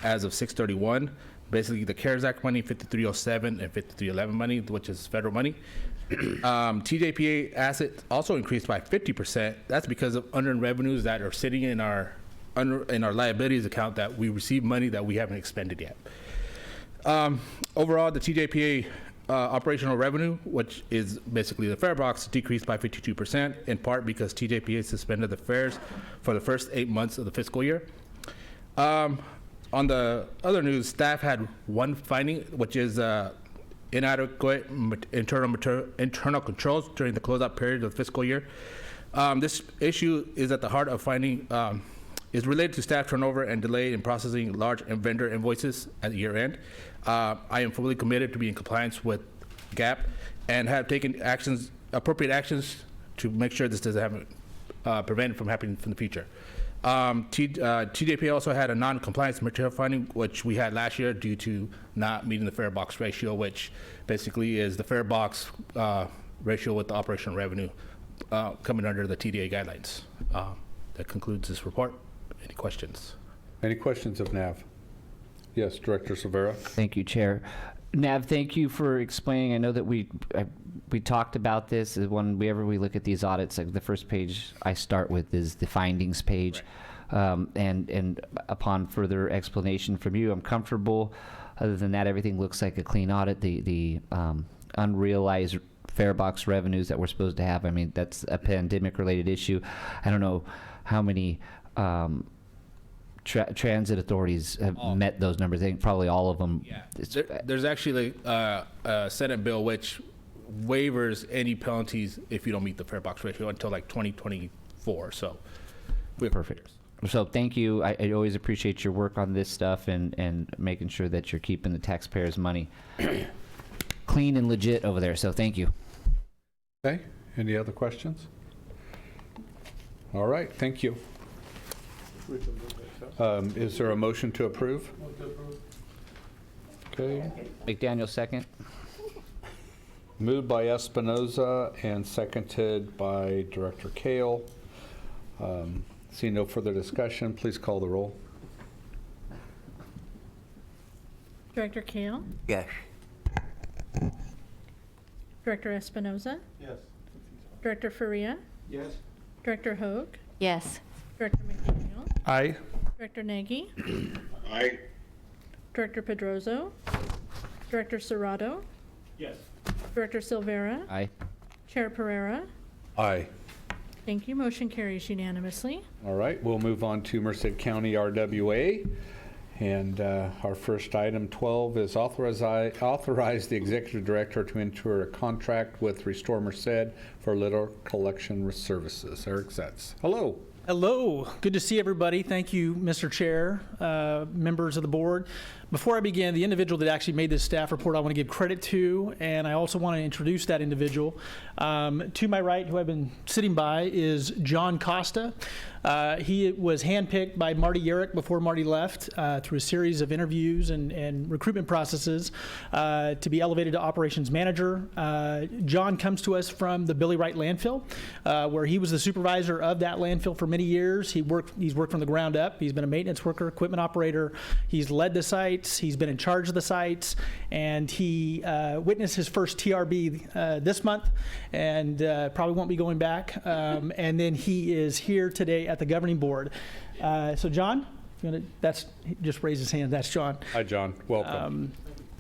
as of 6/31. Basically, the CARES Act money, 5307 and 5311 money, which is federal money. TJPA assets also increased by 50%. That's because of unearned revenues that are sitting in our liabilities account that we receive money that we haven't expended yet. Overall, the TJPA operational revenue, which is basically the fare box, decreased by 52%, in part because TJPA suspended the fares for the first 8 months of the fiscal year. On the other news, staff had one finding, which is inadequate internal controls during the closeout period of the fiscal year. This issue is at the heart of finding is related to staff turnover and delay in processing large vendor invoices at the year end. I am fully committed to be in compliance with GAAP and have taken appropriate actions to make sure this doesn't happen, prevent it from happening in the future. TJP also had a non-compliance material finding, which we had last year due to not meeting the fare box ratio, which basically is the fare box ratio with the operational revenue coming under the TDA guidelines. That concludes this report. Any questions? Any questions of Nav? Yes, Director Silvera. Thank you, Chair. Nav, thank you for explaining. I know that we talked about this. Whenever we look at these audits, like the first page I start with is the findings page. Right. And upon further explanation from you, I'm comfortable. Other than that, everything looks like a clean audit. The unrealized fare box revenues that we're supposed to have, I mean, that's a pandemic-related issue. I don't know how many transit authorities have met those numbers. I think probably all of them. Yeah. There's actually a Senate bill which waivers any penalties if you don't meet the fare box ratio until like 2024. So we're perfect. So thank you. I always appreciate your work on this stuff and making sure that you're keeping the taxpayers' money clean and legit over there. So thank you. Okay. Any other questions? All right. Thank you. Is there a motion to approve? Okay. McDaniel, second. Moved by Espinoza and seconded by Director Kale. Seeing no further discussion, please call the roll. Director Kale? Yes. Director Espinoza, Yes. Director Faria, Yes. Director Hoag, Yes. Director McDaniel, Aye. Director Nagy, Aye. Director Pedroso, Director Serrato, Yes. Director Silvera, Aye. Chair Pereira. Aye. Thank you. Motion carries unanimously. All right, we'll move on to Merced County RWA. And our first item 12 is authorize the executive director to enter a contract with Restore Merced for litter collection services. Eric Zetz. Hello. Hello. Good to see everybody. Thank you, Mr. Chair, members of the board. Before I begin, the individual that actually made this staff report I want to give credit to, and I also want to introduce that individual. To my right, who I've been sitting by, is John Costa. He was handpicked by Marty Yerrick before Marty left through a series of interviews and recruitment processes to be elevated to operations manager. John comes to us from the Billy Wright landfill, where he was the supervisor of that landfill for many years. He's worked from the ground up. He's been a maintenance worker, equipment operator. He's led the sites. He's been in charge of the sites, and he witnessed his first TRB this month, and probably won't be going back. And then he is here today at the governing board. So John, just raise his hand. That's John. Hi, John. Welcome.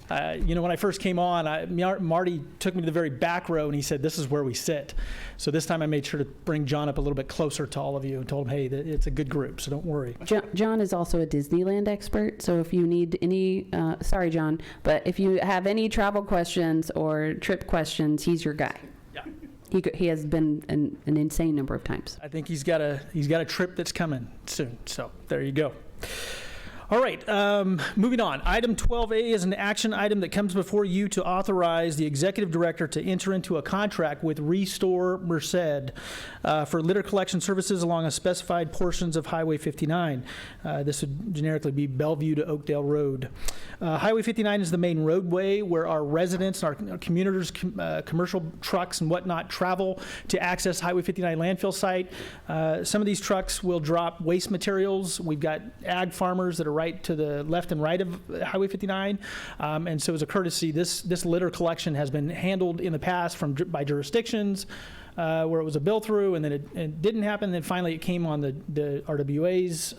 When I first came on, Marty took me to the very back row and he said, "This is where we sit." So this time I made sure to bring John up a little bit closer to all of you and told him, "Hey, it's a good group, so don't worry." John is also a Disneyland expert, so if you need any, sorry, John, but if you have any travel questions or trip questions, he's your guy. Yeah. He has been an insane number of times. I think he's got a trip that's coming soon. So there you go. All right, moving on. Item 12A is an action item that comes before you to authorize the executive director to enter into a contract with Restore Merced for litter collection services along a specified portions of Highway 59. This would generically be Bellevue to Oakdale Road. Highway 59 is the main roadway where our residents, our commuters, commercial trucks and whatnot travel to access Highway 59 landfill site. Some of these trucks will drop waste materials. We've got ag farmers that are right to the left and right of Highway 59. And so as a courtesy, this litter collection has been handled in the past by jurisdictions where it was a bill through, and then it didn't happen. And then finally it came on the RWA's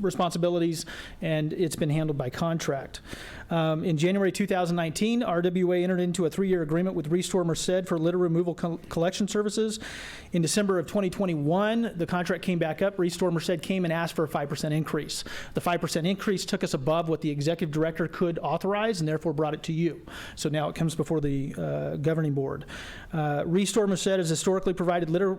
responsibilities, and it's been handled by contract. In January 2019, RWA entered into a 3-year agreement with Restore Merced for litter removal collection services. In December of 2021, the contract came back up. Restore Merced came and asked for a 5% increase. The 5% increase took us above what the executive director could authorize, and therefore brought it to you. So now it comes before the governing board. Restore Merced has historically provided litter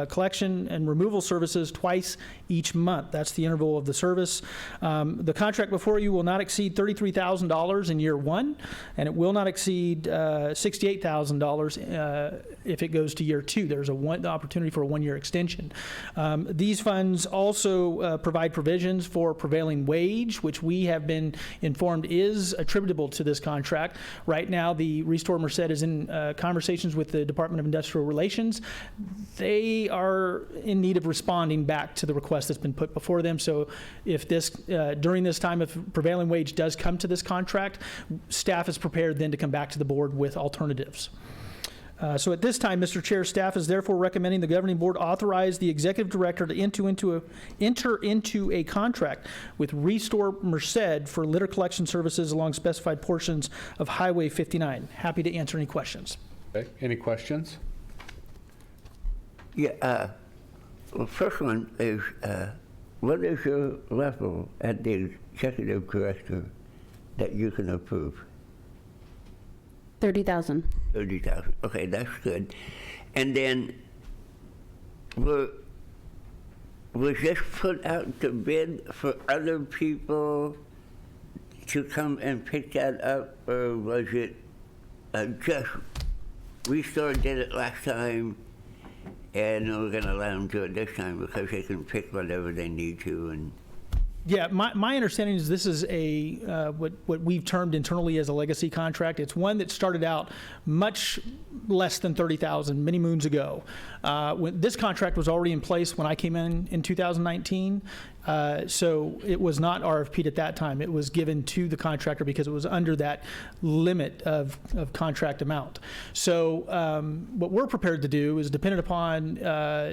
collection and removal services twice each month. That's the interval of the service. The contract before you will not exceed $33,000 in year one, and it will not exceed $68,000 if it goes to year two. There's the opportunity for a 1-year extension. These funds also provide provisions for prevailing wage, which we have been informed is attributable to this contract. Right now, the Restore Merced is in conversations with the Department of Industrial Relations. They are in need of responding back to the request that's been put before them. So if this, during this time, if prevailing wage does come to this contract, staff is prepared then to come back to the board with alternatives. So at this time, Mr. Chair, staff is therefore recommending the governing board authorize the executive director to enter into a contract with Restore Merced for litter collection services along specified portions of Highway 59. Happy to answer any questions. Okay. Any questions? Yeah. Well, first one is, what is your level at the executive director that you can approve? 30,000. 30,000. Okay, that's good. And then, was this put out to bid for other people to come and pick that up, or was it just Restore did it last time, and we're going to allow them to do it this time because they can pick whatever they need to? And yeah, my understanding is this is a what we've termed internally as a legacy contract. It's one that started out much less than 30,000 many moons ago. When this contract was already in place when I came in 2019. So it was not RFP'd at that time. It was given to the contractor because it was under that limit of contract amount. So what we're prepared to do is, dependent upon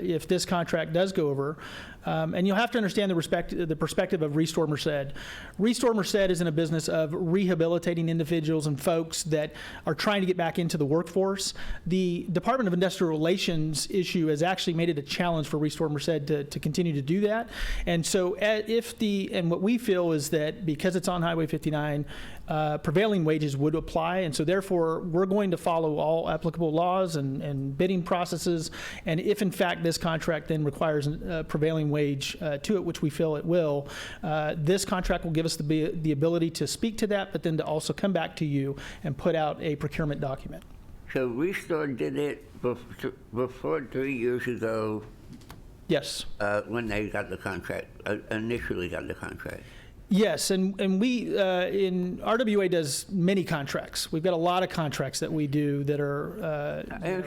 if this contract does go over, and you'll have to understand the perspective of Restore Merced. Restore Merced is in a business of rehabilitating individuals and folks that are trying to get back into the workforce. The Department of Industrial Relations issue has actually made it a challenge for Restore Merced to continue to do that. And so what we feel is that because it's on Highway 59, prevailing wages would apply, and so therefore we're going to follow all applicable laws and bidding processes. And if in fact this contract then requires prevailing wage to it, which we feel it will, this contract will give us the ability to speak to that, but then to also come back to you and put out a procurement document. So Restore did it before 3 years ago. Yes. When they got the contract, initially got the contract. Yes, and we in RWA does many contracts. We've got a lot of contracts that we do that are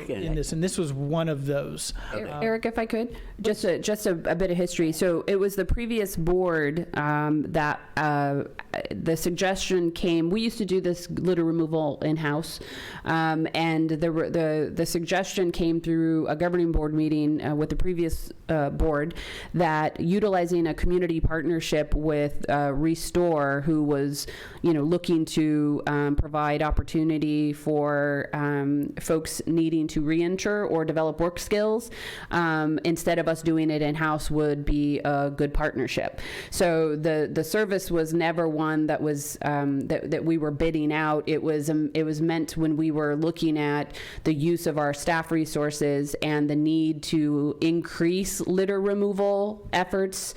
in this, and this was one of those. Eric, if I could, just a bit of history. So it was the previous board that the suggestion came. We used to do this litter removal in-house, and the suggestion came through a governing board meeting with the previous board that utilizing a community partnership with Restore, who was, looking to provide opportunity for folks needing to reinsure or develop work skills, instead of us doing it in-house, would be a good partnership. So the service was never one that was that we were bidding out. It was meant when we were looking at the use of our staff resources and the need to increase litter removal efforts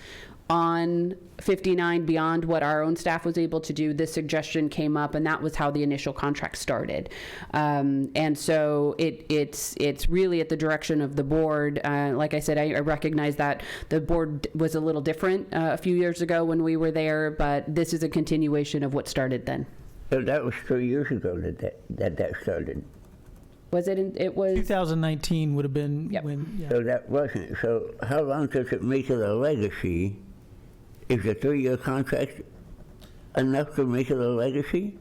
on 59 beyond what our own staff was able to do. This suggestion came up, and that was how the initial contract started. And so it's really at the direction of the board. Like I said, I recognize that the board was a little different a few years ago when we were there, but this is a continuation of what started then. So that was 3 years ago that started. Was it? It was 2019 would have been when. Yeah. So that wasn't. So how long does it make it a legacy? Is a 3-year contract enough to make it a legacy?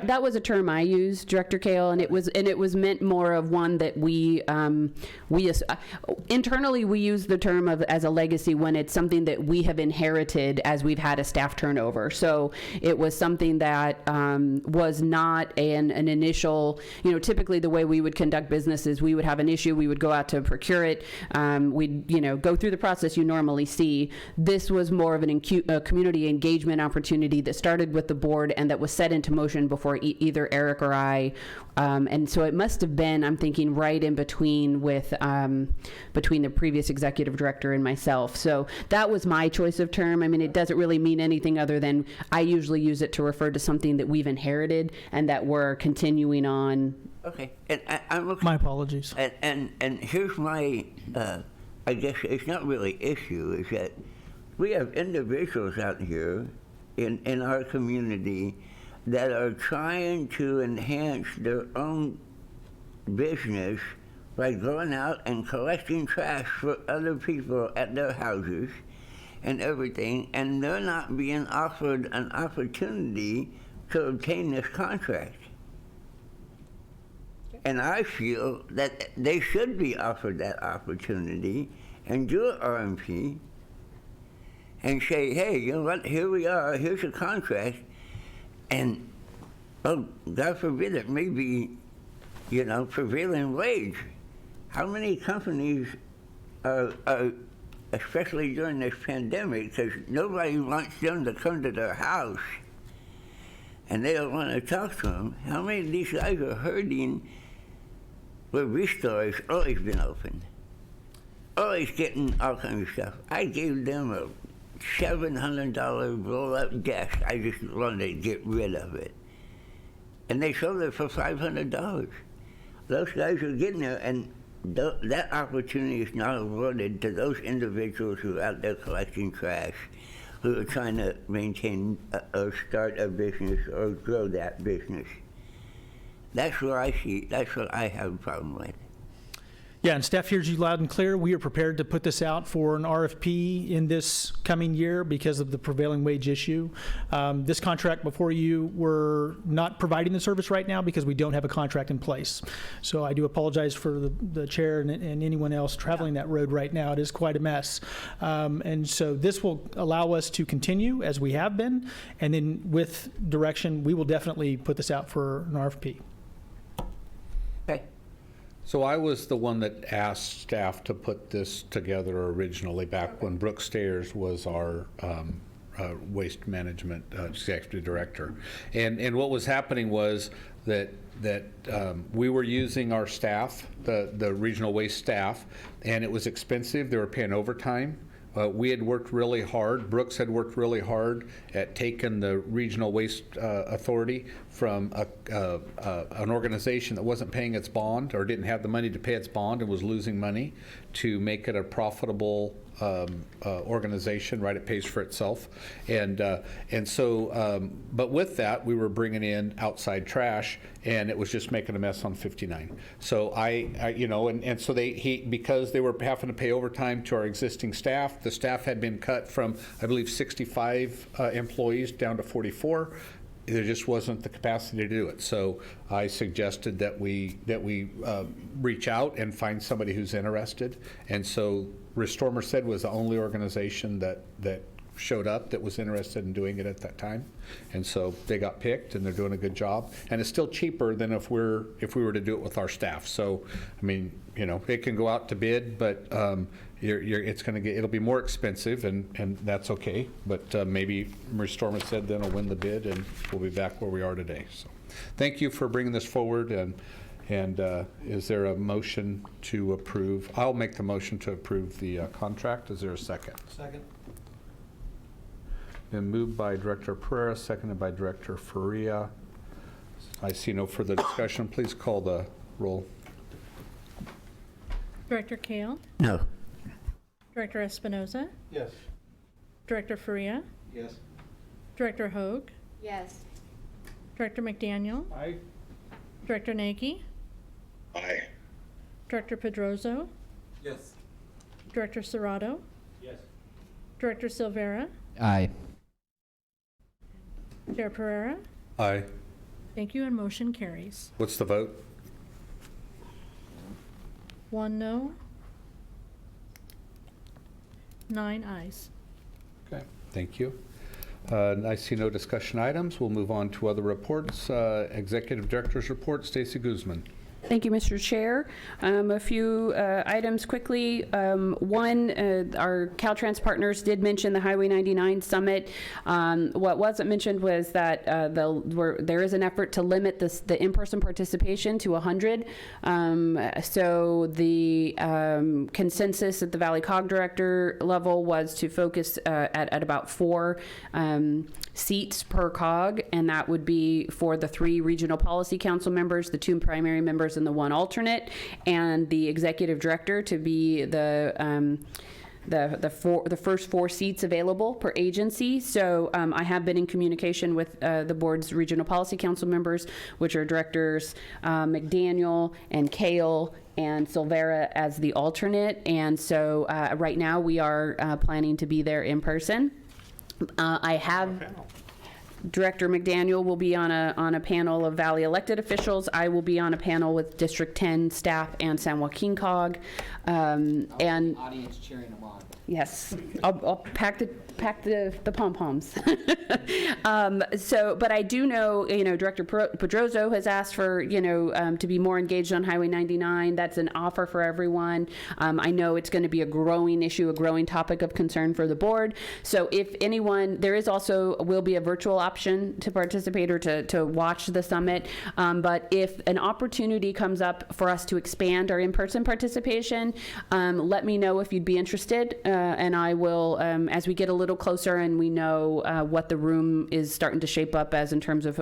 That was a term I used, Director Kale, and it was meant more of one that we internally we use the term as a legacy when it's something that we have inherited as we've had a staff turnover. So it was something that was not an initial. Typically the way we would conduct business is we would have an issue, we would go out to procure it, we'd go through the process you normally see. This was more of a community engagement opportunity that started with the board and that was set into motion before either Eric or I, and so it must have been, I'm thinking, right in between with between the previous executive director and myself. So that was my choice of term. I mean, it doesn't really mean anything other than I usually use it to refer to something that we've inherited and that we're continuing on. Okay, and I'm looking. My apologies. And here's my, I guess it's not really issue, is that we have individuals out here in our community that are trying to enhance their own business by going out and collecting trash for other people at their houses and everything, and they're not being offered an opportunity to obtain this contract. And I feel that they should be offered that opportunity and do an RMP and say, hey, you know what, here we are, here's a contract. And, oh, God forbid, it may be, prevailing wage. How many companies are, especially during this pandemic, because nobody wants them to come to their house and they don't want to talk to them, how many of these guys are hurting where Restore has always been open, always getting all kinds of stuff? I gave them a $700 roll-up desk. I just wanted to get rid of it. And they sold it for $500. Those guys are getting there, and that opportunity is not awarded to those individuals who are out there collecting trash, who are trying to maintain or start a business or grow that business. That's what I see. That's what I have a problem with. Yeah, and staff hears you loud and clear. We are prepared to put this out for an RFP in this coming year because of the prevailing wage issue. This contract before you, we're not providing the service right now because we don't have a contract in place. So I do apologize for the chair and anyone else traveling that road right now. It is quite a mess. And so this will allow us to continue as we have been. And then with direction, we will definitely put this out for an RFP. Okay. So I was the one that asked staff to put this together originally back when Brooke Stayers was our waste management executive director. And what was happening was that we were using our staff, the regional waste staff, and it was expensive. They were paying overtime. We had worked really hard. Brooks had worked really hard at taking the Regional Waste Authority from an organization that wasn't paying its bond or didn't have the money to pay its bond and was losing money to make it a profitable organization, right? It pays for itself. And so, but with that, we were bringing in outside trash, and it was just making a mess on 59. So I you know, and so because they were having to pay overtime to our existing staff, the staff had been cut from, I believe, 65 employees down to 44. There just wasn't the capacity to do it. So I suggested that we reach out and find somebody who's interested. And so Restore Merced was the only organization that showed up that was interested in doing it at that time. And so they got picked, and they're doing a good job. And it's still cheaper than if we were to do it with our staff. So, I mean, you know, it can go out to bid, but it'll be more expensive, and that's okay. But maybe Restore Merced then will win the bid, and we'll be back where we are today. So, thank you for bringing this forward. And is there a motion to approve? I'll make the motion to approve the contract. Is there a second? Second. Been moved by Director Pereira, seconded by Director Faria. I see no further discussion. Please call the roll. Director Kale? No. Director Espinoza? Yes. Director Faria? Yes. Director Hoag? Yes. Director McDaniel? Aye. Director Nagy? Aye. Director Pedroso? Yes. Director Serrato? Yes. Director Silvera? Aye. Chair Pereira? Aye. Thank you, and motion carries. What's the vote? 1 no, 9 ayes. Okay, thank you. I see no discussion items. We'll move on to other reports. Executive Director's report, Stacy Guzman. Thank you, Mr. Chair. A few items quickly. One, our Caltrans partners did mention the Highway 99 Summit. What wasn't mentioned was that there is an effort to limit the in-person participation to 100. So the consensus at the Valley COG director level was to focus at about 4 seats per COG, and that would be for the 3 regional policy council members, the 2 primary members and the 1 alternate, and the executive director to be the first 4 seats available per agency. So I have been in communication with the board's regional policy council members, which are directors McDaniel and Kale and Silvera as the alternate. And so right now we are planning to be there in person. I have Director McDaniel will be on a panel of Valley elected officials. I will be on a panel with District 10 staff and San Joaquin COG. And audience cheering them on. Yes, I'll pack the pom-poms. But I do know, Director Pedroso has asked for, to be more engaged on Highway 99. That's an offer for everyone. I know it's going to be a growing issue, a growing topic of concern for the board. So if anyone, there is also will be a virtual option to participate or to watch the summit. But if an opportunity comes up for us to expand our in-person participation, let me know if you'd be interested. And I will, as we get a little closer and we know what the room is starting to shape up as in terms of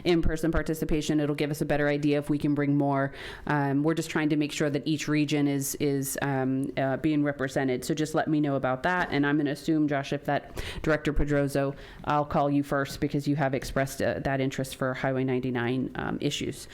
in-person participation, it'll give us a better idea if we can bring more. We're just trying to make sure that each region is being represented. So just let me know about that. And I'm going to assume, Josh, if that Director Pedroso, I'll call you first because you have expressed that interest for Highway 99 issues.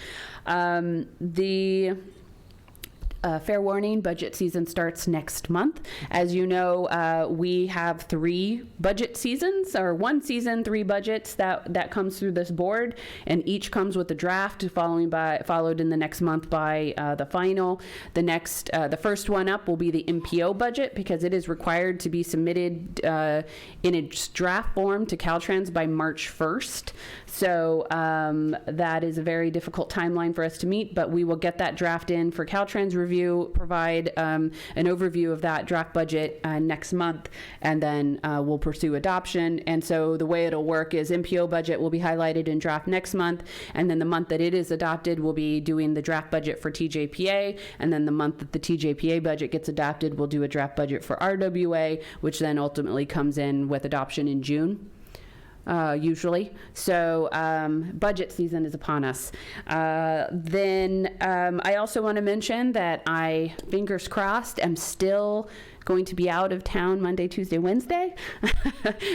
fair warning, budget season starts next month. As you know, we have 3 budget seasons, or 1 season, 3 budgets that comes through this board, and each comes with a draft followed in the next month by the final. The first one up will be the MPO budget, because it is required to be submitted in a draft form to Caltrans by March 1st. So that is a very difficult timeline for us to meet, but we will get that draft in for Caltrans review, provide an overview of that draft budget next month, and then we'll pursue adoption. And so the way it'll work is MPO budget will be highlighted in draft next month, and then the month that it is adopted, we'll be doing the draft budget for TJPA, and then the month that the TJPA budget gets adopted, we'll do a draft budget for RWA, which then ultimately comes in with adoption in June. Usually. So budget season is upon us. Then I also want to mention that I, fingers crossed, am still going to be out of town Monday, Tuesday, Wednesday.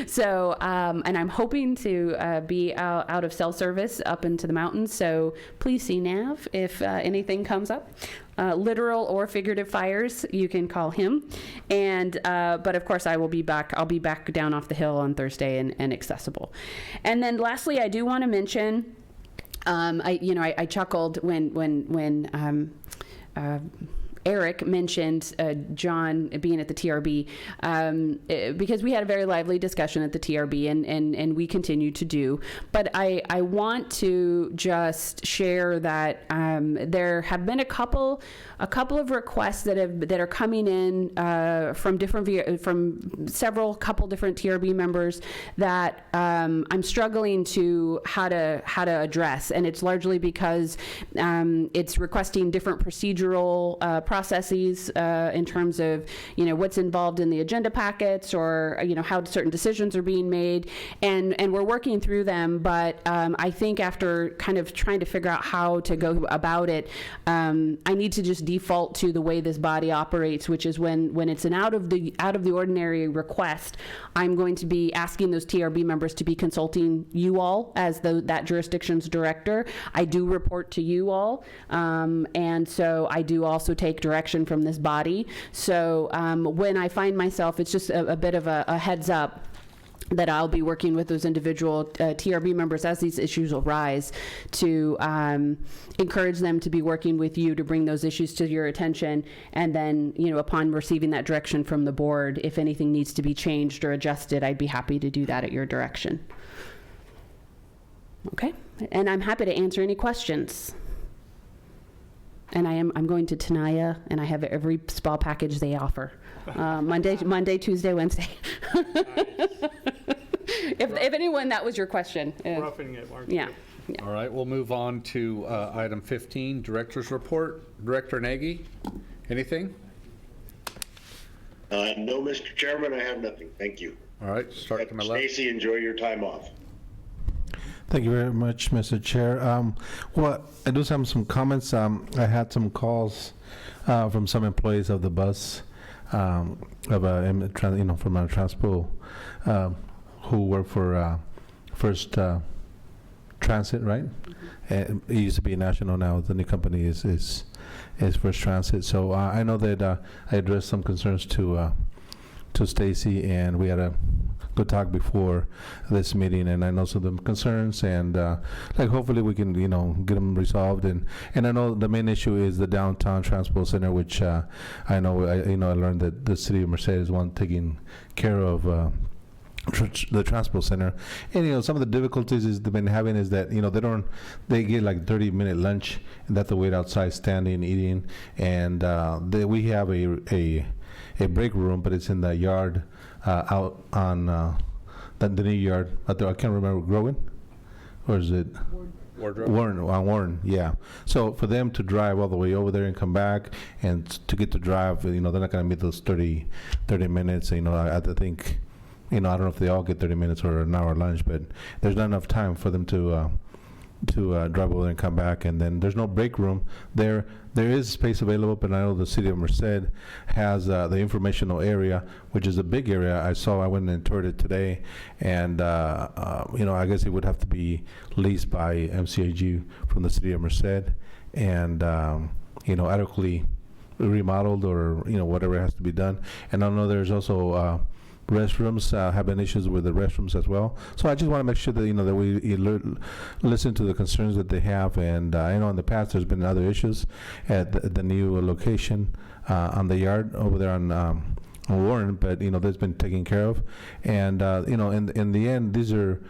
So, and I'm hoping to be out of cell service up into the mountains. So please see Nav if anything comes up. Literal or figurative fires, you can call him. And but of course I will be back. I'll be back down off the hill on Thursday and accessible. And then lastly, I do want to mention, I chuckled when Eric mentioned John being at the TRB, because we had a very lively discussion at the TRB, and we continue to do. But I want to just share that there have been a couple of requests that are coming in from several couple different TRB members that I'm struggling to how to address, and it's largely because it's requesting different procedural processes in terms of what's involved in the agenda packets, or how certain decisions are being made, and we're working through them. But I think after kind of trying to figure out how to go about it, I need to just default to the way this body operates, which is when it's an out of the ordinary request, I'm going to be asking those TRB members to be consulting you all as that jurisdiction's director. I do report to you all, and so I do also take direction from this body. So when I find myself, it's just a bit of a heads up that I'll be working with those individual TRB members as these issues arise to encourage them to be working with you to bring those issues to your attention. And then, upon receiving that direction from the board, if anything needs to be changed or adjusted, I'd be happy to do that at your direction. Okay, and I'm happy to answer any questions. And I'm going to Tenaya, and I have every spa package they offer. Monday, Tuesday, Wednesday. If anyone, that was your question. Roughing it, aren't you? Yeah. All right, we'll move on to item 15, Director's Report. Director Nagy, anything? No, Mr. Chairman, I have nothing. Thank you. All right, start to my left. Stacy, enjoy your time off. Thank you very much, Mr. Chair. Well, I do have some comments. I had some calls from some employees of the bus, from our Transpo, who work for First Transit, right? It used to be National, now the new company is First Transit. So I know that I addressed some concerns to Stacy, and we had a good talk before this meeting, and I know some of the concerns, and hopefully we can get them resolved. And I know the main issue is the downtown transport center, which I know I learned that the city of Merced is one taking care of the transport center. And some of the difficulties they've been having is that they get like 30-minute lunch, and they have to wait outside standing eating, and we have a break room, but it's in the yard out on the new yard out there. I can't remember, Grogan, or is it Warren? Yeah. So for them to drive all the way over there and come back, and to get to drive, they're not going to meet those 30 minutes. I think, I don't know if they all get 30 minutes or an hour lunch, but there's not enough time for them to drive over there and come back. And then there's no break room there. There is space available, but I know the city of Merced has the informational area, which is a big area. I went and toured it today, and I guess it would have to be leased by MCAG from the city of Merced, and adequately remodeled or, you know, whatever has to be done. And I know there's also restrooms, have been issues with the restrooms as well. So I just want to make sure that, you know, that we listen to the concerns that they have. And I know in the past there's been other issues at the new location on the yard over there on Warren, but, you know, that's been taken care of. And, you know, in the end, these are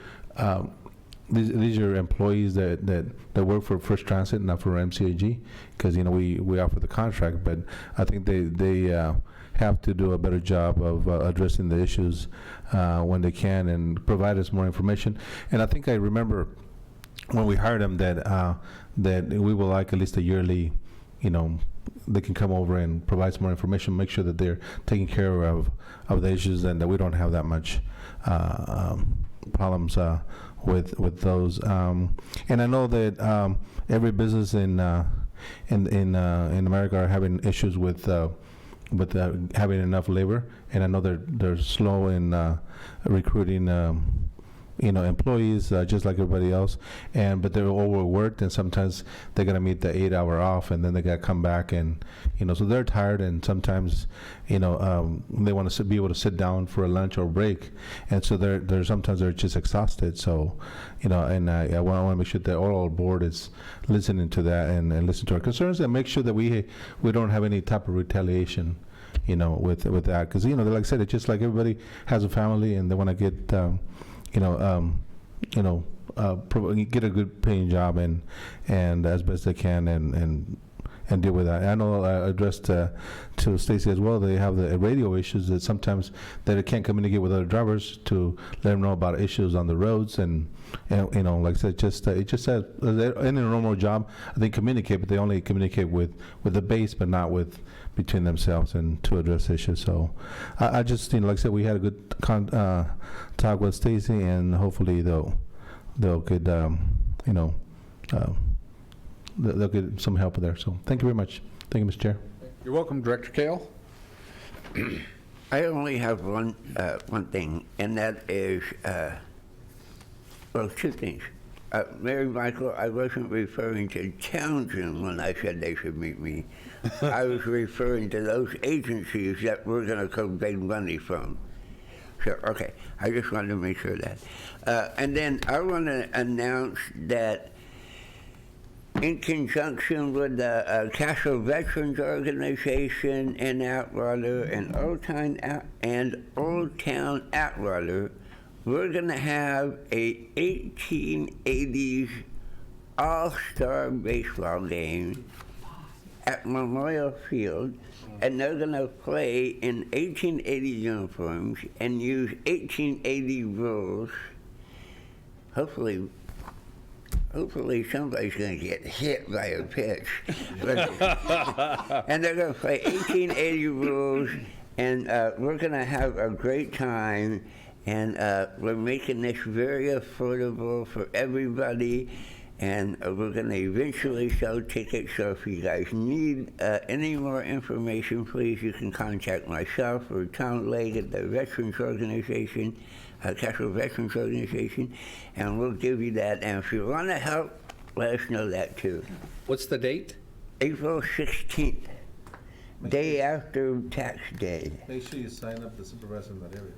employees that work for First Transit, not for MCAG, because, you know, we offer the contract, but I think they have to do a better job of addressing the issues when they can and provide us more information. And I think I remember when we hired them that we would like at least a yearly, you know, they can come over and provide some more information, make sure that they're taking care of the issues and that we don't have that much problems with those. And I know that every business in America are having issues with having enough labor, and I know they're slow in recruiting you know, employees, just like everybody else, but they're overworked, and sometimes they're gonna meet the 8-hour off, and then they gotta come back, and, you know, so they're tired, and sometimes, you know, they want to be able to sit down for a lunch or break, and so they're sometimes they're just exhausted. So, you know, and I want to make sure that all our board is listening to that and listen to our concerns, and make sure that we don't have any type of retaliation, you know, with that, because, you know, like I said, it's just like everybody has a family and they want to get get a good paying job and as best they can and deal with that. I know I addressed to Stacy as well. They have the radio issues that sometimes they can't communicate with other drivers to let them know about issues on the roads, and you know, like I said, it just says in a normal job they communicate, but they only communicate with the base, but not with between themselves and to address issues. So I just, you know, like I said, we had a good talk with Stacy, and hopefully they'll get you know, they'll get some help there. So thank you very much. Thank you, Mr. Chair. You're welcome, Director Kale. I only have one thing, and that is, well, two things. Mary Michael, I wasn't referring to Townsend when I said they should meet me. I was referring to those agencies that we're going to collect money from. So, okay, I just wanted to make sure of that. And then I want to announce that in conjunction with the Castle Veterans Organization in Atwater and Old Town Atwater, we're going to have a 1880s all-star baseball game at Memorial Field, and they're going to play in 1880 uniforms and use 1880 rules. Hopefully somebody's going to get hit by a pitch. And they're going to play 1880 rules, and we're going to have a great time, and we're making this very affordable for everybody. And we're going to eventually sell tickets, so if you guys need any more information, please, you can contact myself or Tom Lake at the Veterans Organization, Castle Veterans Organization, and we'll give you that. And if you want to help, let us know that too. What's the date? April 16th, day after tax day. Make sure you sign up the supervisor in that area.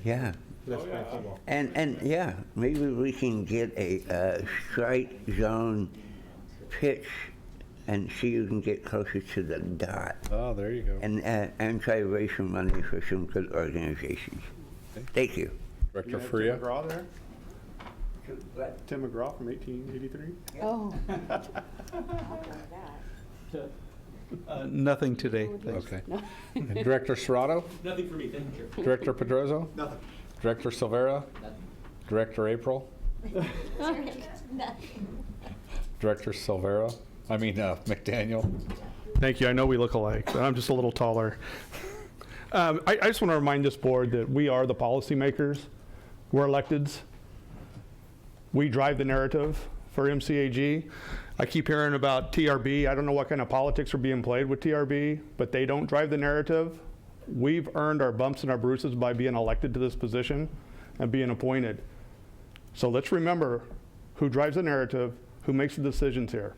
Yeah. And yeah, maybe we can get a strike zone pitch and see who can get closer to the dot. Oh, there you go. And try to raise some money for some good organizations. Okay. Thank you. Director Freya. Tim McGraw there? What? Tim McGraw from 1883? Oh. Nothing today. Okay. And Director Serrato? Nothing for me, thank you, Chair. Director Pedroso? Nothing. Director Silvera? Nothing. Director April? Director Silvera? McDaniel? Thank you. I know we look alike, but I'm just a little taller. I just want to remind this board that we are the policymakers. We're electeds. We drive the narrative for MCAG. I keep hearing about TRB. I don't know what kind of politics are being played with TRB, but they don't drive the narrative. We've earned our bumps and our bruises by being elected to this position and being appointed. So let's remember who drives the narrative, who makes the decisions here.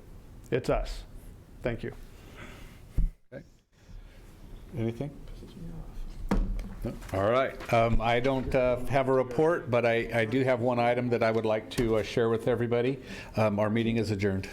It's us. Thank you. Okay. Anything? No? All right. I don't have a report, but I do have one item that I would like to share with everybody. Our meeting is adjourned.